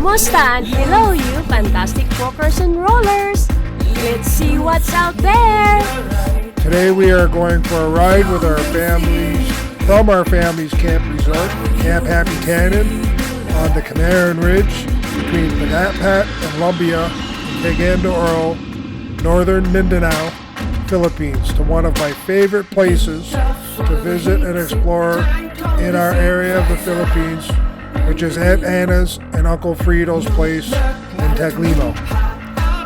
Kumusta? And hello you fantastic walkers and rollers! Let's see what's out there! Today we are going for a ride with our families from our family's camp resort, Camp Hapitanan, on the Camarahan Ridge between Panapat and Lumbia in Cagayan de Oro, northern Mindanao, Philippines, to one of my favorite places to visit and explore in our area of the Philippines, which is Aunt Anna's and Uncle Frido's place in Taglimao.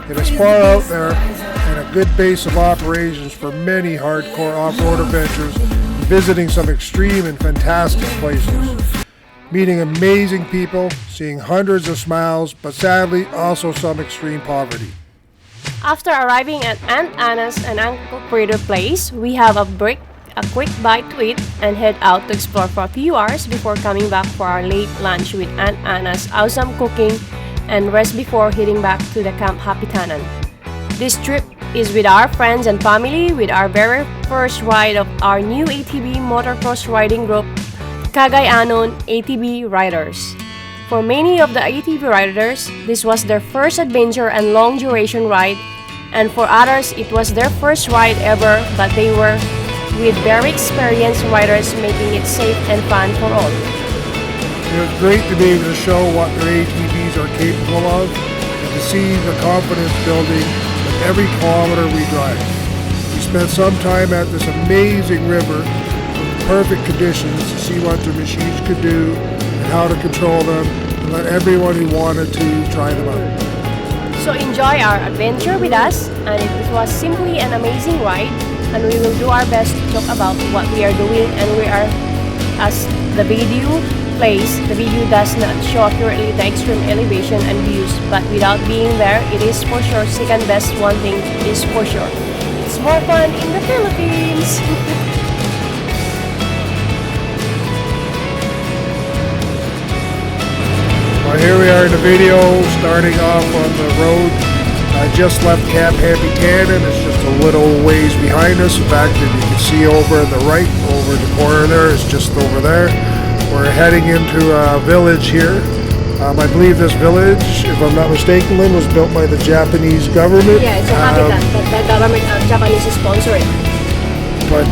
It is far out there and a good base of operations for many hardcore off-road adventures, visiting some extreme and fantastic places, meeting amazing people, seeing hundreds of smiles, but sadly also some extreme poverty. After arriving at Aunt Anna's and Uncle Frido's place, we have a quick bite to eat and head out to explore for a few hours before coming back for our late lunch with Aunt Anna's awesome cooking and rest before heading back to the Camp Hapitanan. This trip is with our friends and family with our very first ride of our new ATV motocross riding group, Kagay-anon Riders. For many of the ATV riders, this was their first adventure and long duration ride, and for others it was their first ride ever, but they were with very experienced riders, making it safe and fun for all. It was great to be able to show what their ATVs are capable of and to see the confidence building with every kilometer we drive. We spent some time at this amazing river with perfect conditions to see what the machines could do and how to control them, and let everyone who wanted to try them out. So enjoy our adventure with us, and it was simply an amazing ride, and we will do our best to talk about what we are doing, and we are, as the video plays, the video does not show accurately the extreme elevation and views, but without being there, it is for sure second best. One thing is for sure, it's more fun in the Philippines. Well, here we are in the video, starting off on the road. I just left Camp Hapitanan. It's just a little ways behind us. In fact, if you can see over on the right, over the corner there, it's just over there. We're heading into a village here. I believe this village, if I'm not mistaken, Lynn, was built by the Japanese government. Yeah, it's a habitat, but the government, Japanese sponsor it. But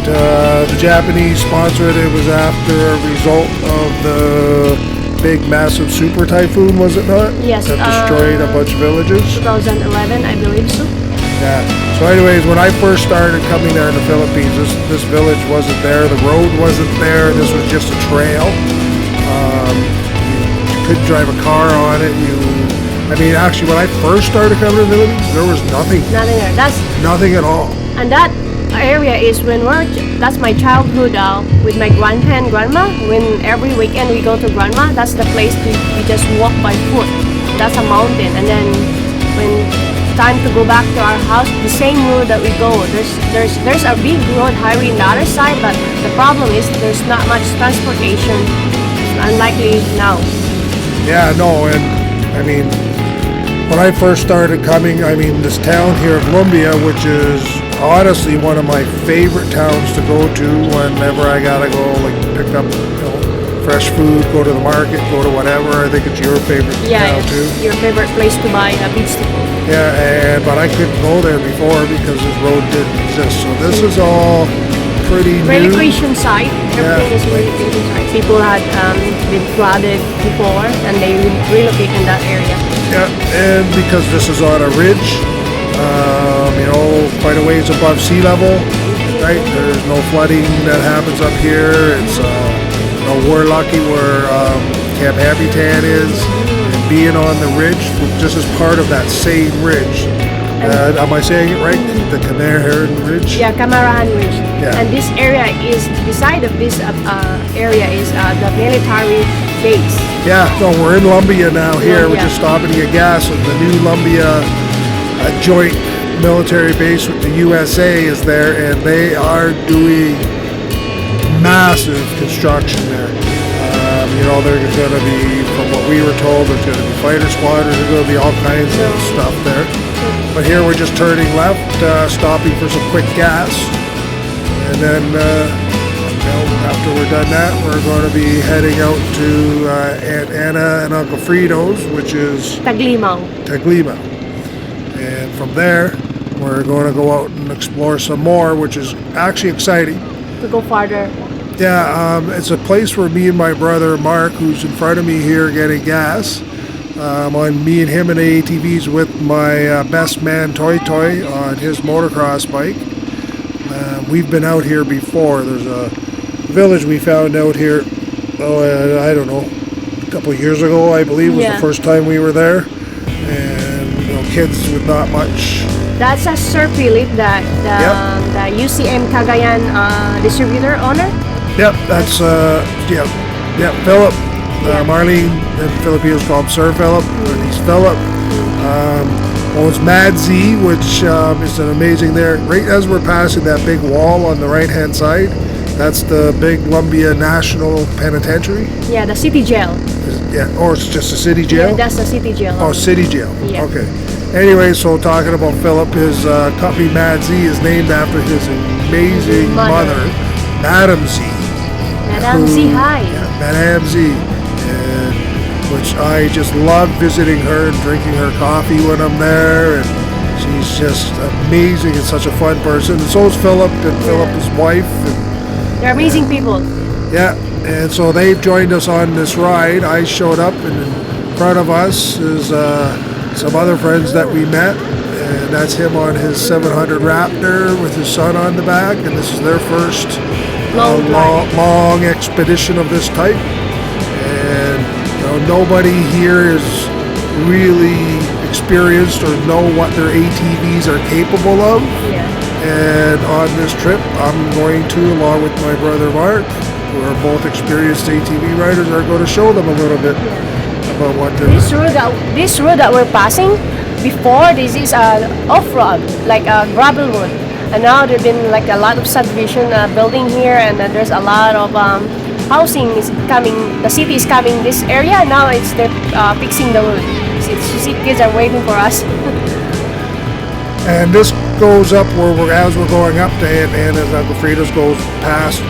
the Japanese sponsored it. It was after a result of the big massive super typhoon, was it not? Yes. That destroyed a bunch of villages. 2011, I believe so. Yeah. So anyways, when I first started coming there in the Philippines, this village wasn't there. The road wasn't there. This was just a trail. You couldn't drive a car on it. Actually, when I first started coming to the Philippines, there was nothing. Nothing there. That's nothing at all. And that area is that's my childhood with my grandpa and grandma. When every weekend we go to grandma, that's the place we just walk by foot. That's a mountain, and then when time to go back to our house, the same road that we go. There's a big road highway on the other side, but the problem is there's not much transportation. It's unlikely now. Yeah, no, and when I first started coming, this town here of Lumbia, which is honestly one of my favorite towns to go to whenever I gotta go, like, pick up, fresh food, go to the market, go to whatever. I think it's your favorite town too. Your favorite place to buy vegetable. Yeah, but I couldn't go there before because this road didn't exist. So this is all pretty new. Relocation site. Everything is relocation site. People had been flooded before, and they relocate in that area. Yeah, and because this is on a ridge, quite a ways above sea level, right? There's no flooding that happens up here. It's we're lucky where Camp Hapitanan is, and being on the ridge, this is part of that same ridge. Am I saying it right? The Camarahan Ridge? Yeah, Camarahan Ridge. Yeah. And this area is, beside of this area is the military base. Yeah, no, we're in Lumbia now here. We're just stopping to get gas at the new Lumbia joint military base with the USA is there, and they are doing massive construction there. There's going to be, from what we were told, there's going to be fighter squadrons, there's going to be all kinds of stuff there. But here we're just turning left, stopping for some quick gas, and then After we're done that, we're going to be heading out to Aunt Anna and Uncle Frito's, which is Taglimao. Taglimao. And from there, we're going to go out and explore some more, which is actually exciting. To go farther. Yeah, it's a place where me and my brother Mark, who's in front of me here getting gas, on me and him in ATVs with my best man Toy Toy on his motocross bike. We've been out here before. There's a village we found out here, I don't know, a couple of years ago, I believe, was the first time we were there. And kids with not much. That's a Sir Philip, the UCM Cagayan distributor owner. Yep, that's Philip. Marlene in Filipinos call him Sir Philip, but he's Philip. Owns Mad Z, which is an amazing there. Right as we're passing that big wall on the right-hand side, that's the big Lumbia National Penitentiary. Yeah, the city jail. Or it's just a city jail? Yeah, that's the city jail. Oh, city jail. Yeah. Okay. Anyway, so talking about Philip, his company Mad Z is named after his amazing mother, Madam Z. Madam Z, hi. Yeah, Madam Z. Which I just love visiting her and drinking her coffee when I'm there, and she's just amazing and such a fun person. And so is Philip and Philip, his wife. They're amazing people. Yeah, and so they've joined us on this ride. I showed up, and in front of us is some other friends that we met, and that's him on his 700 Raptor with his son on the back, and this is their first long expedition of this type. Nobody here is really experienced or know what their ATVs are capable of. Yeah. And on this trip, I'm going to, along with my brother Mark, who are both experienced ATV riders, are going to show them a little bit about what they're doing. This road that we're passing, before this is off-road, like a gravel road. And now there's been like a lot of subdivision building here, and there's a lot of housing is coming. The city is coming this area. Now they're fixing the road. You see, kids are waiting for us. And this goes up as we're going up to Aunt Anna's, Uncle Frida's, goes past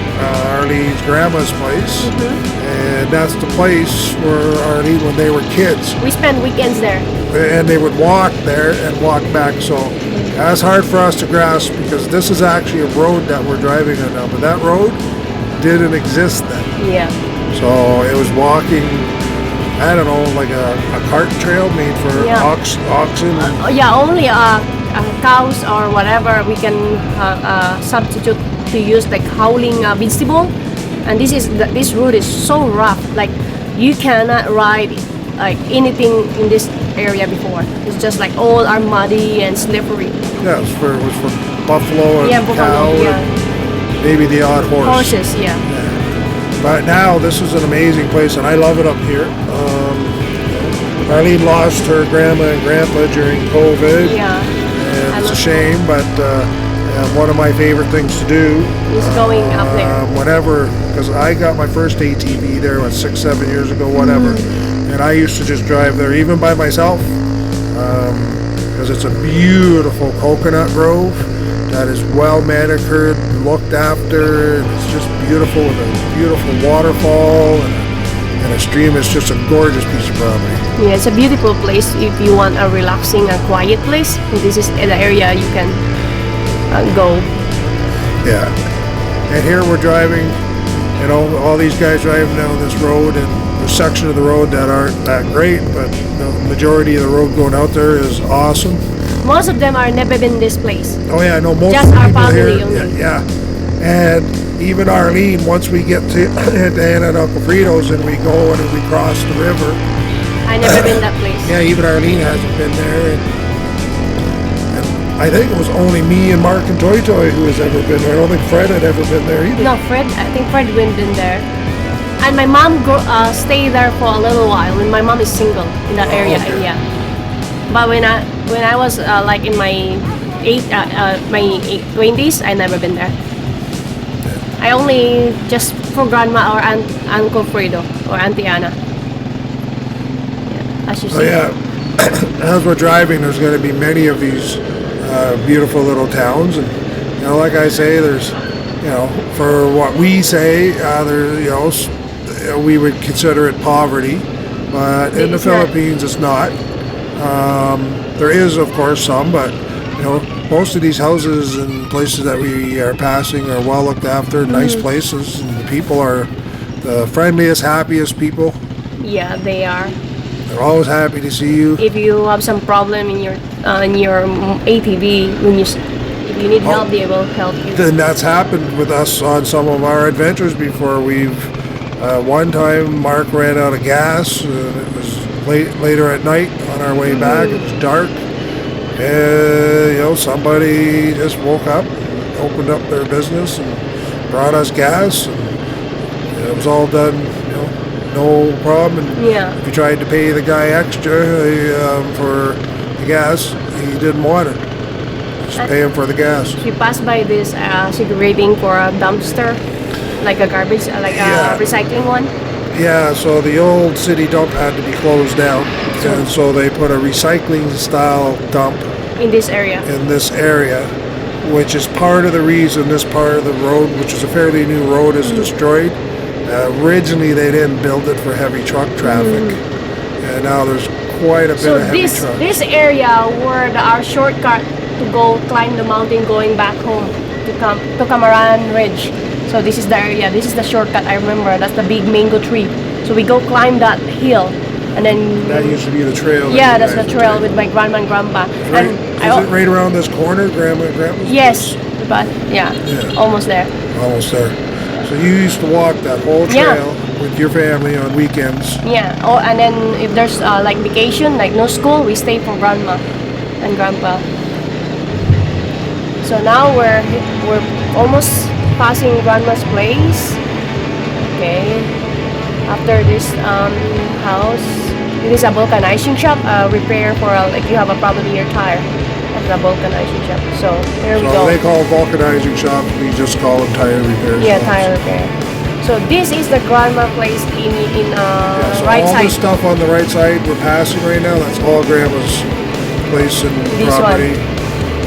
Arlene's grandma's place. And that's the place where Arlene, when they were kids, we spend weekends there. And they would walk there and walk back. So that's hard for us to grasp, because this is actually a road that we're driving on now. But that road didn't exist then. Yeah. So it was walking, I don't know, like a cart trail made for oxen. Only cows or whatever we can substitute to use, like howling vegetable. And this road is so rough, like you cannot ride like anything in this area before. It's just like all are muddy and slippery. Yeah, it was for buffalo and cow and maybe the odd horse. Horses, yeah. But now this is an amazing place, and I love it up here. Arlene lost her grandma and grandpa during COVID. Yeah. And it's a shame, but one of my favorite things to do is going up there. Whenever, because I got my first ATV there 6-7 years ago, whatever. And I used to just drive there even by myself, because it's a beautiful coconut grove that is well manicured, looked after, and it's just beautiful, with a beautiful waterfall and a stream. It's just a gorgeous piece of property. Yeah, it's a beautiful place if you want a relaxing and quiet place. This is the area you can go. Yeah, and here we're driving, all these guys driving down this road, and there's section of the road that aren't that great, but the majority of the road going out there is awesome. Most of them are never been this place. Oh yeah, I know most just of the our people family here. only. Yeah, and even Arlene, once we get to Aunt and Uncle Frito's and we go and we cross the river. I never been that place. Yeah, even Arlene hasn't been there. And I think it was only me and Mark and Toy Toy who has ever been there. I don't think Fred had ever been there either. No, I think Fred hadn't been there. And my mom stayed there for a little while, and my mom is single in that area. Okay. Yeah. But when I was like in my 20s, I never been there. I only just for grandma or Uncle Fredo or Auntie Anna. Yeah, as you see. Yeah. As we're driving, there's going to be many of these beautiful little towns, and like I say, there's for what we say, we would consider it poverty, but in the It's not. Philippines, it's not. There is, of course, some, but most of these houses and places that we are passing are well looked after, nice places, and the people are the friendliest, happiest people. Yeah, they are. They're always happy to see you. If you have some problem in your ATV, if you need help, they will help you. Then that's happened with us on some of our adventures before. One time Mark ran out of gas. It was later at night on our way back. It was dark. Somebody just woke up, opened up their business, and brought us gas, and it was all done. No problem. And Yeah. if you tried to pay the guy extra for the gas, he didn't want it. Just pay him for the gas. If you pass by this segregating for a dumpster, like a garbage, Yeah. a recycling one. Yeah, so the old city dump had to be closed down, and so they put a recycling style dump In this area. in this area, which is part of the reason this part of the road, which is a fairly new road, is destroyed. Originally, they didn't build it for heavy truck traffic, and now there's quite a bit So of heavy trucks. this area where our shortcut to go climb the mountain going back home to Camarahan Ridge. So this is the area. This is the shortcut. I remember that's the big mango tree. So we go climb that hill, and then That used to be the trail. that yeah, you that's the guys trail would with my grandma and grandpa. take. Right, And is it right around this corner, Grandma and Grandpa's? yes, but yeah, Yeah. almost there. Almost there. So you used to walk that whole Yeah. trail with your family on weekends. Yeah. Oh, and then if there's like vacation, like no school, we stay for grandma and grandpa. So now we're almost passing grandma's place. Okay. After this house, it is a vulcanizing shop. Repair for like you have a problem in your tire. That's a vulcanizing shop. So here we So go. they call vulcanizing shops, we just call them tire repair Yeah, shops. tire repair. So this is the grandma place in Yeah, so right all side. the stuff on the right side we're passing right now, that's all Grandma's place and This property.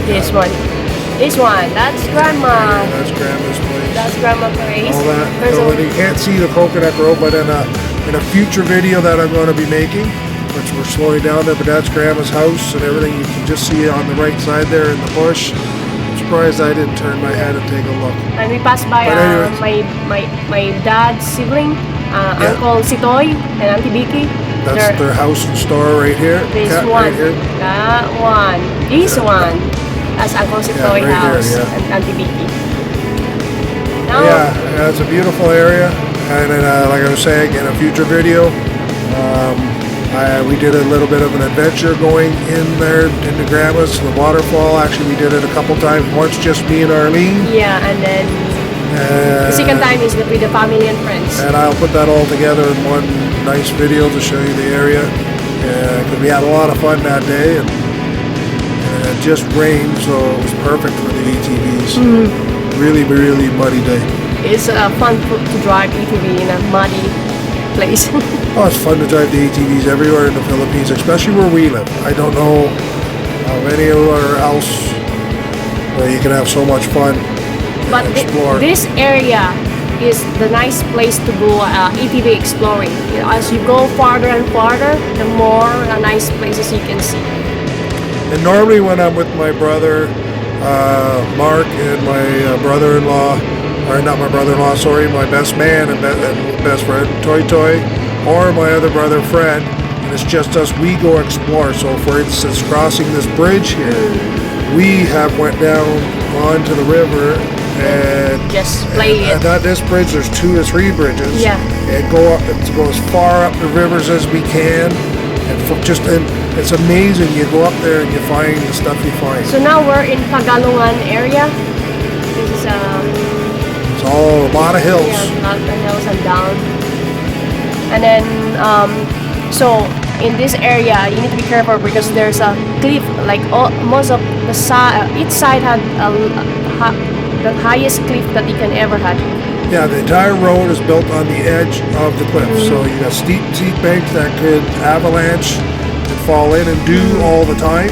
This one. This one. That's grandma. That's Grandma's place. That's grandma place. all that. There's So a- you can't see the coconut grove, but in a future video that I'm going to be making, which we're slowing down there, but that's Grandma's house and everything. You can just see it on the right side there in the bush. I'm surprised I didn't turn my head and take a look. and we passed by But anyways. my dad's sibling, Yeah. Uncle Sitoy and Auntie Vicky. That's They're- their house and store right here. this Cat one. right here. That one. This one. That's Uncle Sitoy right there, house yeah. and Auntie Vicky. Now, Yeah, it's a beautiful area, and then, like I was saying, in a future video, we did a little bit of an adventure going in there into Grandma's, the waterfall. Actually, we did it a couple times. Once just me and Arlene. yeah, and then the second time is with the family and friends. And I'll put that all together in one nice video to show you the area. Because we had a lot of fun that day, and it just rained, so it was perfect for the ATVs. Really, really muddy day. It's fun to drive ATV in a muddy place. Oh, it's fun to drive the ATVs everywhere in the Philippines, especially where we live. I don't know of anywhere else where you can have so much fun But and explore. this area is the nice place to go ATV exploring. As you go farther and farther, the more nice places you can see. And normally when I'm with my brother, Mark, and my brother-in-law, or not my brother-in-law, sorry, my best man and best friend, Toy Toy, or my other brother, Fred, and it's just us, we go explore. So for instance, crossing this bridge here, we have went down onto the river and Just play and it. on this bridge, there's 2 or 3 bridges. Yeah. And go as far up the rivers as we can, and it's amazing. You go up there and you find the stuff you find. So now we're in Tagalongan area. This is It's all a lot of hills. yeah, not the hills and down. And then so in this area you need to be careful because there's a cliff. Like most of the each side had the highest cliff that you can ever had. Yeah, the entire road is built on the edge of the cliff. So you got steep banks that could avalanche and fall in and do all the time.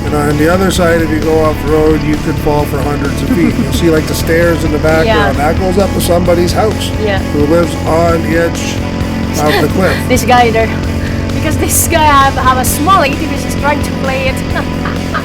And on the other side, if you go off road, you could fall for hundreds of feet. You'll see like the stairs in the background. That goes up to somebody's house who lives on the edge of the cliff. This guy there. Because this guy have a small ATV, he's trying to play it.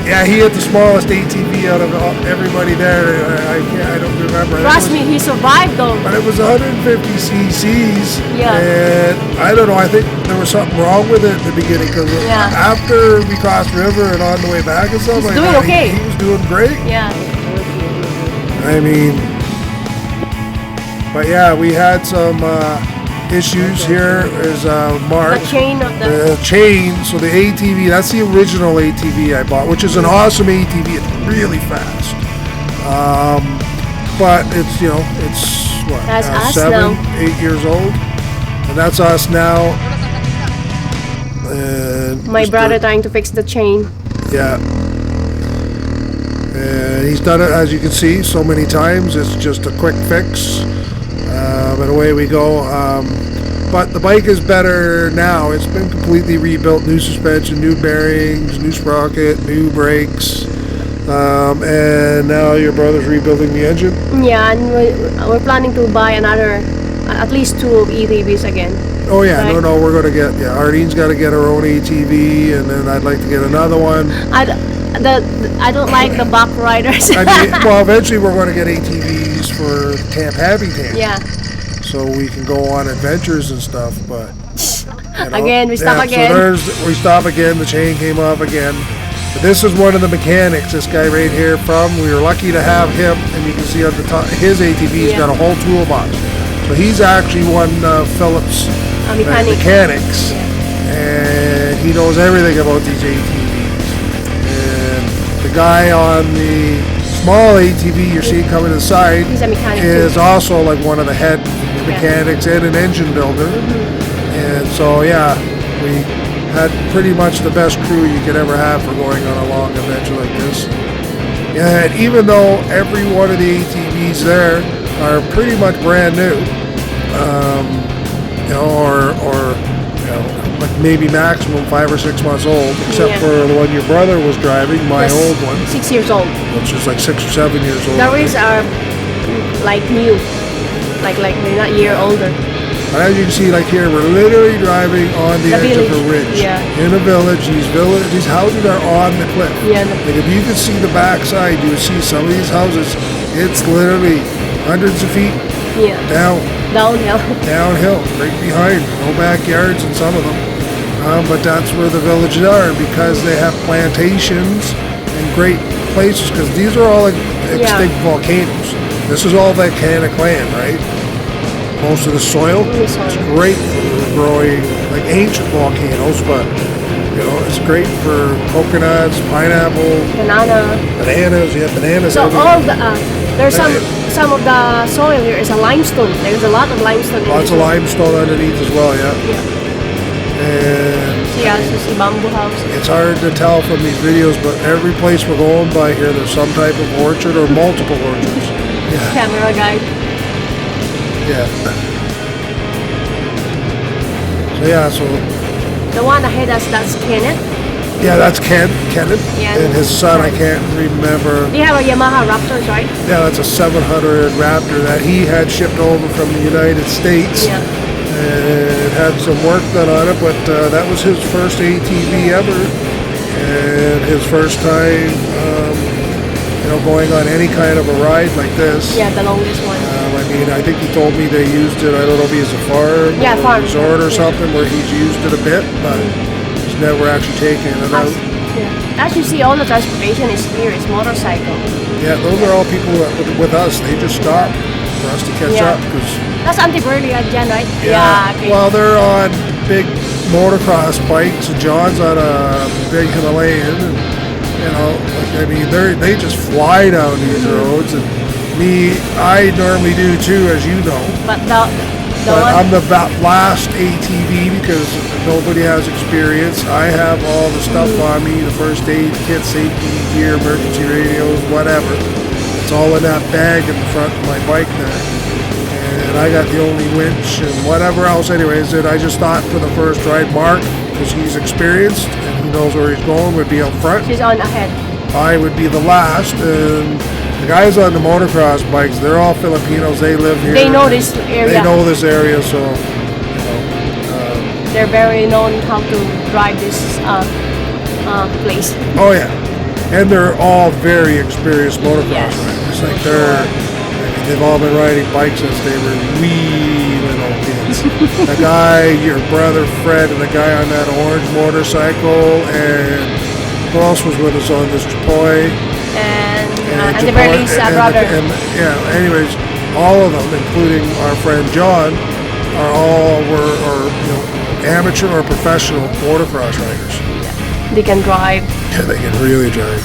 Yeah, he had the smallest ATV out of everybody there. I don't remember. Trust me, he survived though. But it was 150 cc's. Yeah. And I don't know, I think there was something wrong with it in the beginning because after we crossed the river and on the way back and stuff, He's doing okay. He was doing great. Yeah. I mean, but yeah, we had some issues. Here is Mark. The chain of the chain. So the ATV, that's the original ATV I bought, which is an awesome ATV. It's really fast. But it's, you know, it's what, that's us 7, now. 8 years old, and that's us now. And my brother trying to fix the chain. Yeah. And he's done it, as you can see, so many times. It's just a quick fix. And away we go. But the bike is better now. It's been completely rebuilt. New suspension, new bearings, new sprocket, new brakes. And now your brother's rebuilding the engine? Yeah, and we're planning to buy another, at least 2 ATVs again. Oh yeah, right? No, we're going to get, Arlene's got to get her own ATV, and then I'd like to get another one. I don't like the back riders. I mean, well, eventually we're going to get ATVs for Camp Hapitanan. Yeah. So we can go on adventures and stuff, but you know, again, we stop again. So we stop again. The chain came off again. But this is one of the mechanics. This guy right here we were lucky to have him, and you can see on the top his ATV's got a whole toolbox. So he's actually one Phillips mechanics, and he knows everything about these ATVs. And the guy on the small ATV you're seeing coming to the side is also like one of the head mechanics and an engine builder. And so we had pretty much the best crew you could ever have for going on a long adventure like this. And even though every one of the ATVs there are pretty much brand new, like maybe maximum 5 or 6 months old, except for the one your brother was driving, my old one. 6 years old. Which is like 6 or 7 years old. The others are like new, like they're not a year older. And as you can see, like here, we're literally driving on the edge of a ridge. In a village. These houses are on the cliff. Yeah. Like if you could see the backside, you would see some of these houses. It's literally hundreds of feet downhill, right behind. No backyards in some of them. But that's where the villages are, because they have plantations and great places, because these are all extinct volcanoes. This is all volcanic land, right? Most of the soil. It's great for growing like ancient volcanoes, but you know, it's great for coconuts, pineapple, bananas. So all the there's some of the soil here is a limestone. There's a lot of limestone. Lots of limestone underneath as well, And see bamboo house. It's hard to tell from these videos, but every place we're going by here, there's some type of orchard or multiple orchards. Camera guy. So the one ahead us, that's Kenneth. Yeah, that's Kenneth. And his son, I can't remember. They have a Yamaha Raptors, right? Yeah, that's a 700 Raptor that he had shipped over from the United States. And had some work done on it, but that was his first ATV ever, and his first time, going on any kind of a ride like this. Yeah, the longest one. I mean, I think he told me they used it. I don't know if he has a farm or resort or something where he's used it a bit, but he's never actually taken it out. As you see, all the transportation is here. It's motorcycle. Yeah, those are all people with us. They just stop for us to catch up, because that's Anti-Burley again, right? Okay. Well, they're on big motocross bikes, and John's on a big Himalayan, and they just fly down these roads, and I normally do too, as you know. But I'm the last ATV because nobody has experience. I have all the stuff on me, the first aid kit, safety gear, emergency radios, whatever. It's all in that bag in the front of my bike there. And I got the only winch and whatever else. Anyways, I just thought for the first ride, Mark, because he's experienced and he knows where he's going, would be up front. She's on ahead. I would be the last, and the guys on the motocross bikes, they're all Filipinos. They live here. They know this area. They know this area, so they're very known how to drive this place. oh yeah, and they're all very experienced motocross riders. Like they've all been riding bikes since they were wee little kids. The guy, your brother Fred, and the guy on that orange motorcycle, and who else was with us on this Chapoy? And the Berling's brother. Anyways, all of them, including our friend John, were amateur or professional motocross riders. Yeah. They can drive. Yeah, they can really drive.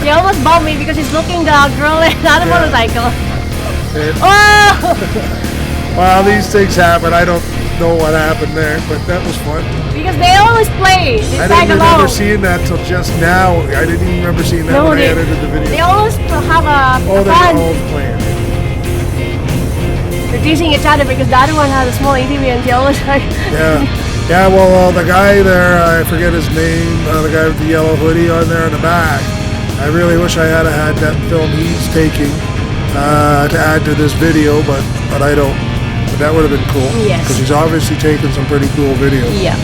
He almost bumped me because he's looking the girl and not a motorcycle. Oh! Well, these things happen. I don't know what happened there, but that was fun. Because they always play. They I tag didn't remember along. seeing that till just now. I didn't even remember seeing that when I edited the video. They always have a they're fun. all playing. They're teasing each other because the other one has a small ATV and they always like. Yeah, well, the guy there, I forget his name, the guy with the yellow hoodie on there in the back. I really wish I had that film he's taking to add to this video, but I don't. But that would have been cool. Yes. Because he's obviously taken some pretty cool videos. Yeah.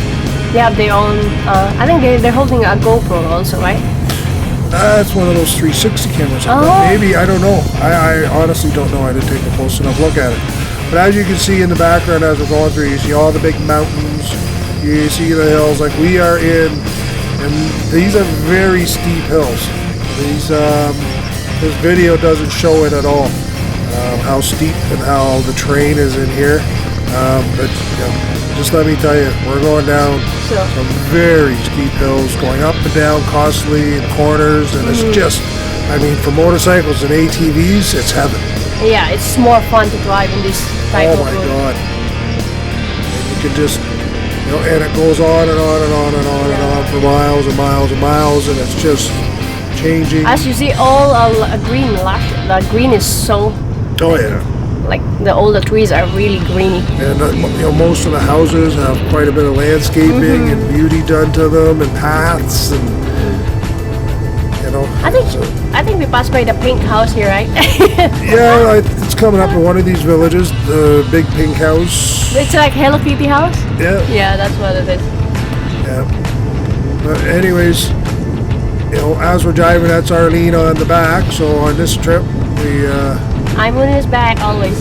They have their own, I think they're holding a GoPro also, right? That's one of those 360 cameras. Oh. Maybe, I don't know. I honestly don't know. I didn't take a close enough look at it. But as you can see in the background as we're going through, you see all the big mountains. You see the hills. Like we are in, and these are very steep hills. This video doesn't show it at all. How steep and how the terrain is in here. But just let me tell you, we're going down some very steep hills, going up and down constantly in corners, and it's just, for motorcycles and ATVs, it's heaven. Yeah, it's more fun to drive in this type of road. Oh my God. And you can just, and it goes on and on and on and on and on for miles and miles and miles, and it's just changing. As you see, all green. The green is so. Oh yeah. Like all the trees are really greeny. And most of the houses have quite a bit of landscaping and beauty done to them, and paths, and I think we passed by the pink house here, right? Yeah, it's coming up in one of these villages, the big pink house. It's like Hello Kitty house. Yeah. Yeah, that's what it is. Yeah. But anyways, as we're driving, that's Arlene on the back. So on this trip, I'm on his back always.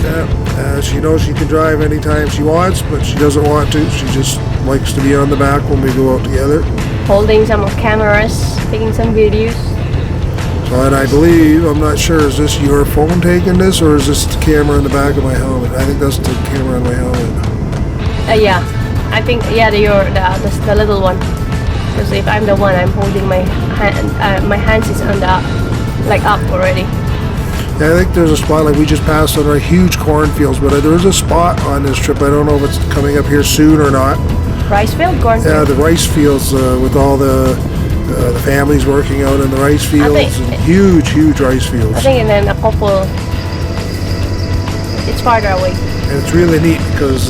She knows she can drive anytime she wants, but she doesn't want to. She just likes to be on the back when we go out together. Holding some cameras, taking some videos. So, and I believe, I'm not sure, is this your phone taking this, or is this the camera in the back of my helmet? I think that's the camera in my helmet. Yeah. I think, the little one. Because if I'm the one, I'm holding my hand, my hands is on the, up already. Yeah, I think there's a spot, like we just passed on our huge cornfields, but there's a spot on this trip, I don't know if it's coming up here soon or not. Rice field, cornfield? Yeah, the rice fields with all the families working out in the rice fields, and huge rice fields. I think and then a couple, it's farther away. And it's really neat because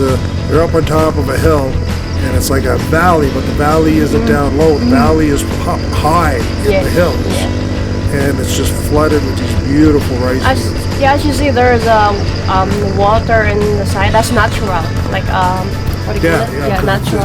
they're up on top of a hill, and it's like a valley, but the valley isn't down low. The valley is up high in the hills. Yeah. And it's just flooded with these beautiful rice fields. Yeah, as you see, there's water in the side. That's natural, like what do you call it? Yeah, natural.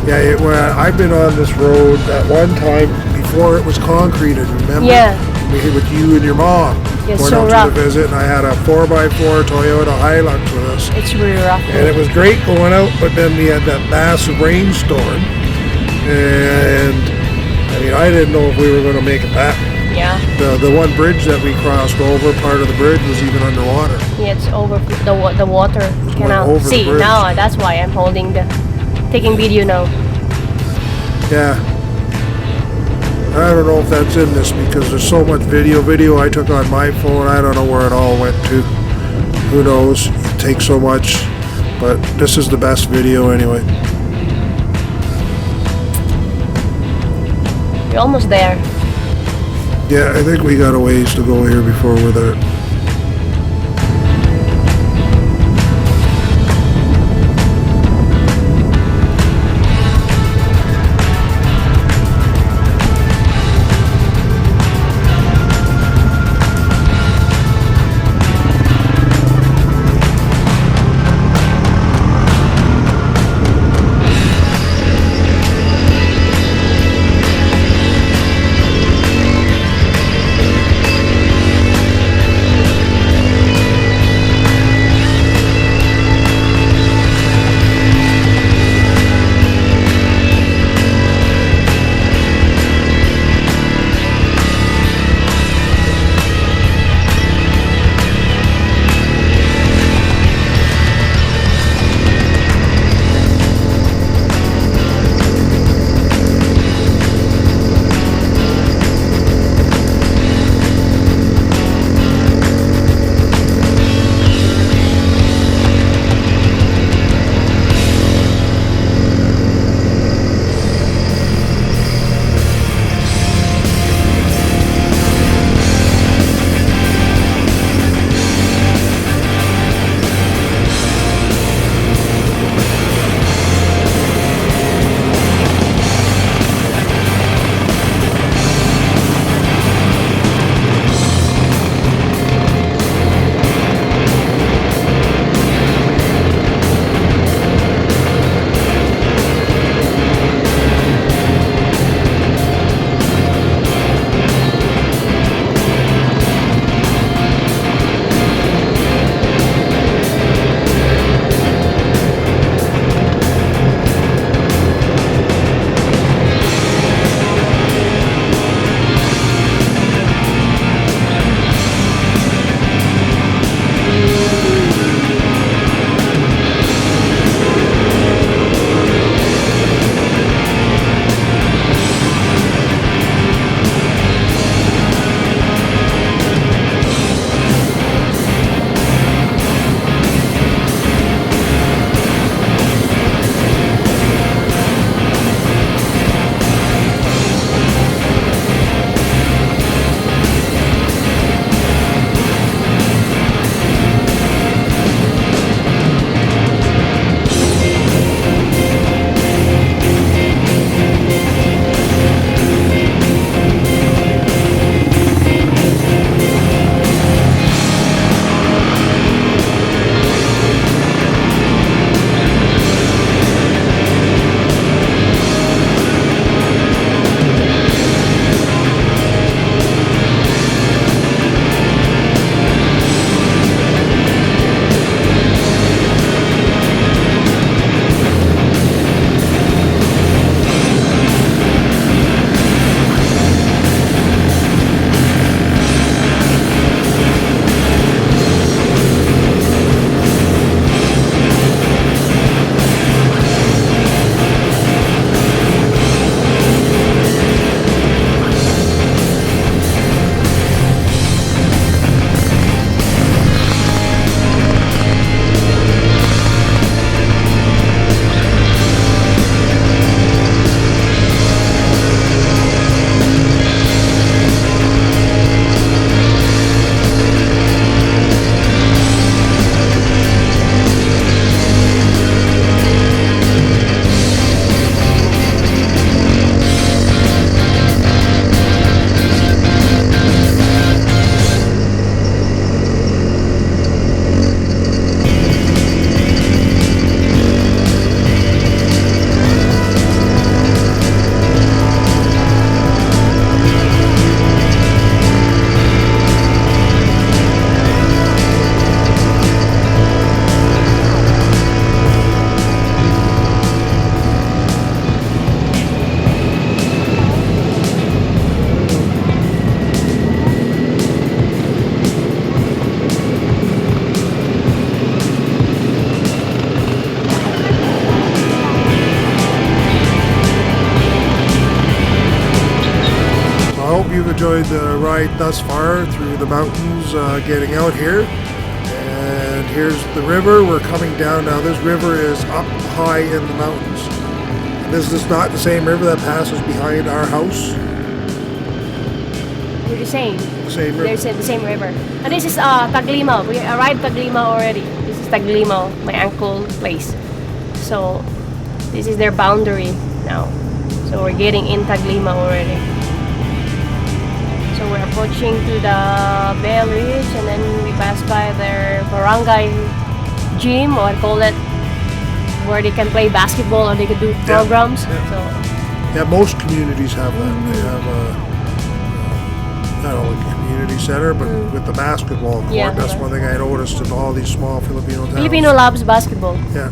Yeah, I've been on this road at one time before it was concreted. Remember? Yeah. We hit with you and your mom. Yeah, went so out rough. to the visit, and I had a 4x4 Toyota Hilux with us. It's really rough. And it was great going out, but then we had that massive rainstorm, and I didn't know if we were going to make it back. Yeah. The one bridge that we crossed over, part of the bridge was even underwater. Yeah, it's over the water canal. See, now that's why I'm taking video now. Yeah. I don't know if that's in this because there's so much video I took on my phone. I don't know where it all went to. Who knows? It takes so much. But this is the best video anyway. You're almost there. Yeah, I think we got a ways to go here before we're there. you've enjoyed the ride thus far through the mountains, getting out here. And here's the river. We're coming down now. This river is up high in the mountains. This is not the same river that passes behind our house. You're the same. Same river. There's the same river. And this is Taglimao. We arrived Taglimao already. This is Taglimao, my uncle's place. So this is their boundary now. So we're getting in Taglimao already. So we're approaching to the Bell Ridge, and then we pass by their barangay gym, or I call it, where they can play basketball or they can do programs. Yeah. So Yeah, most communities have that. They have not only a community center, but with the basketball court. Yeah, That's one thing I noticed in all these small Filipino towns. Filipino loves basketball. Yeah.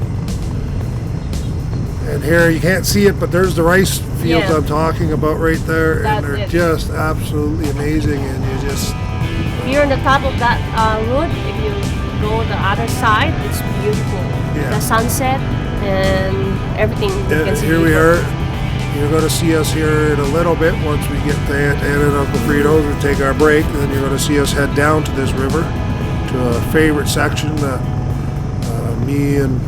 And here you can't see it, but there's the rice fields Yeah. I'm talking about right there, That's and they're it. just absolutely amazing. And you just If you're on the top of that road, if you go the other side, it's beautiful. Yeah. The sunset and everything. You can see here we beautiful. are. You're going to see us here in a little bit once we get to Aunt Anna and Uncle Frito's. We take our break, and then you're going to see us head down to this river, to a favorite section that me and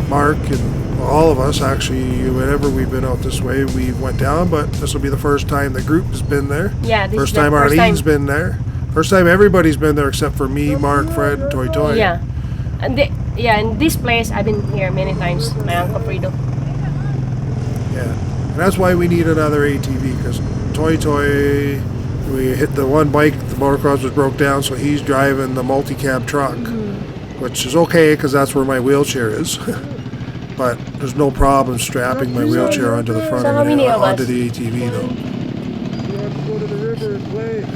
Mark and all of us, actually, whenever we've been out this way, we went down. But this will be the first time the group has been there. Yeah, this First is the time first Arlene's time. been there. First time everybody's been there except for me, Mark, Fred, and Toy Toy. Yeah, and in this place I've been here many times. My Uncle Frito. Yeah. And that's why we need another ATV, because Toy Toy, we hit the one bike, the motocross was broke down, so he's driving the multi-cab truck, which is okay because that's where my wheelchair is. But there's no problem strapping my wheelchair onto the front So how of it, many of onto us? the ATV though.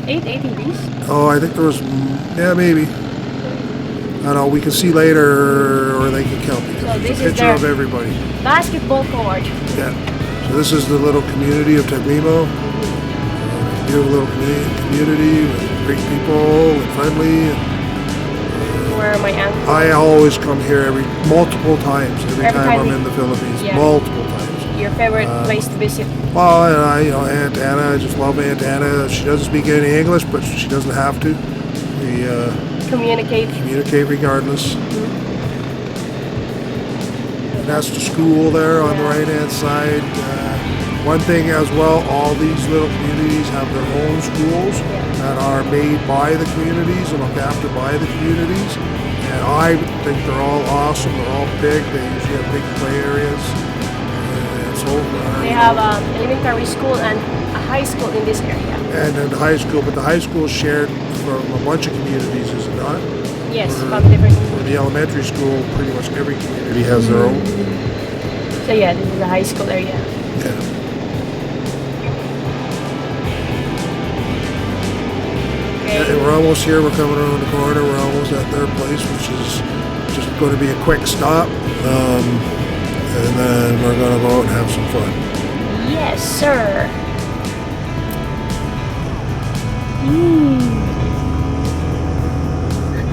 8 ATVs. Oh, I think there was, maybe. I don't know, we can see later, or they can count, because So it's this a is picture their- of everybody. Basketball court. Yeah. So this is the little community of Taglimao. Beautiful little community with great people and friendly. And Where my uncle. I always come here multiple times every Every time time I'm we- in the Philippines. Yeah. Multiple times. Your favorite place to visit. Well, and Aunt Anna, I just love Aunt Anna. She doesn't speak any English, but she doesn't have to. We Communicate. communicate regardless. And that's the school there on the right-hand side. One thing as well, all these little communities have their own schools that are made by the communities and looked after by the communities. And I think they're all awesome. They're all big. They usually have big play areas. And so They have elementary school and a high school in this area. and then the high school, but the high school is shared from a bunch of communities, is it not? Yes, Or- from different. For the elementary school, pretty much every community has their own. So yeah, this is the high school area. Yeah. Okay. And we're almost here. We're coming around the corner. We're almost at their place, which is just going to be a quick stop. And then we're going to go out and have some fun. Yes, sir.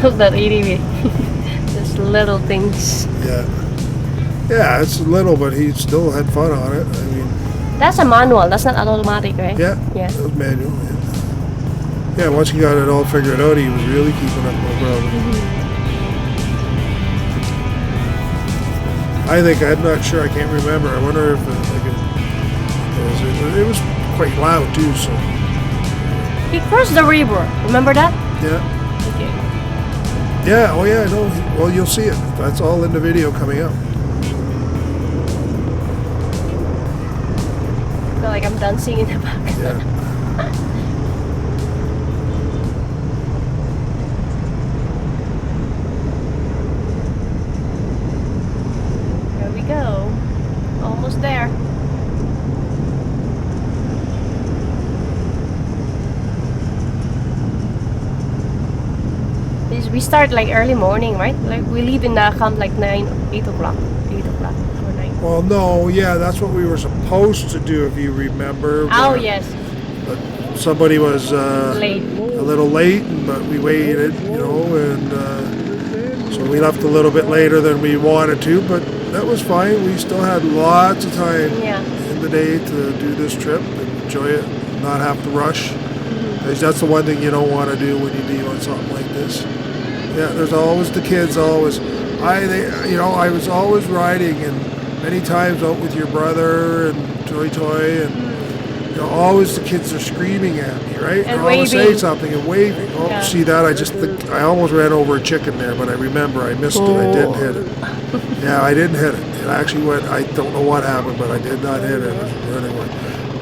Look that ATV. Just little things. Yeah. Yeah, it's little, but he still had fun on it. I mean, That's a manual. That's not an automatic, right? yeah, Yeah. it was manual. Yeah, once he got it all figured out, he was really keeping up, no problem. I think, I'm not sure, I can't remember. I wonder if it was quite loud too, so He crossed the river. Remember that? yeah. Okay. Yeah, oh yeah, no, well, you'll see it. That's all in the video coming up. I feel like I'm dancing in the back. Yeah. There we go. Almost there. We start like early morning, right? Like we leave in the camp like 8 o'clock. 8 o'clock or 9. Well, no, yeah, that's what we were supposed to do, if you remember. Oh, but- yes. But somebody was Late. a little late, but we waited, and so we left a little bit later than we wanted to, but that was fine. We still had lots of time Yeah. in the day to do this trip and enjoy it, not have to rush. That's the one thing you don't want to do when you do on something like this. Yeah, there's always the kids. Always, I was always riding, and many times out with your brother and Toy, and always the kids are screaming at me, right? And They're always waving. saying something and waving. Oh, Yeah. see that? I almost ran over a chicken there, but I remember I missed it. I didn't hit it. Yeah, I didn't hit it. It actually went. I don't know what happened, but I did not hit it. It was running away.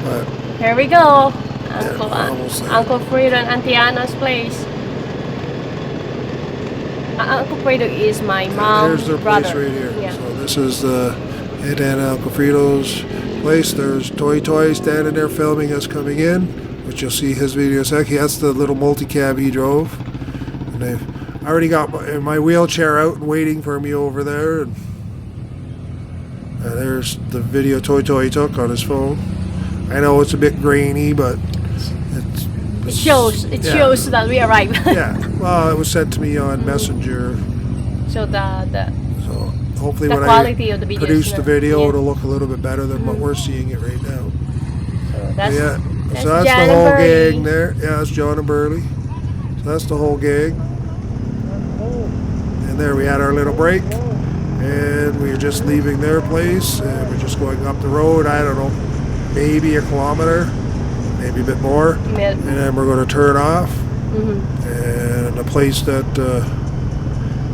But Here we go. almost there. Uncle Fredo and Auntie Anna's place. Uncle Fredo is my mom's there's their brother. place right here. Yeah. So this is the Aunt Anna Uncle Fredo's place. There's Toy standing there filming us coming in, which you'll see his video second. That's the little multi-cab he drove. And I already got my wheelchair out and waiting for me over there. And there's the video Toy took on his phone. I know it's a bit grainy, but It shows that we arrived. Yeah, well, it was sent to me on Messenger. So So hopefully the when quality I of the video produce is the not- video, yeah. it'll look a little bit better than what we're seeing it right now. so that's Yeah, that's so that's Jan the and whole Burley. gang there. Yeah, that's John and Burley. So that's the whole gang. And there we had our little break. And we were just leaving their place. And we're just going up the road, I don't know, maybe a kilometer, maybe a bit more. Yeah. And then we're going to turn off. Mm-hmm. And a place that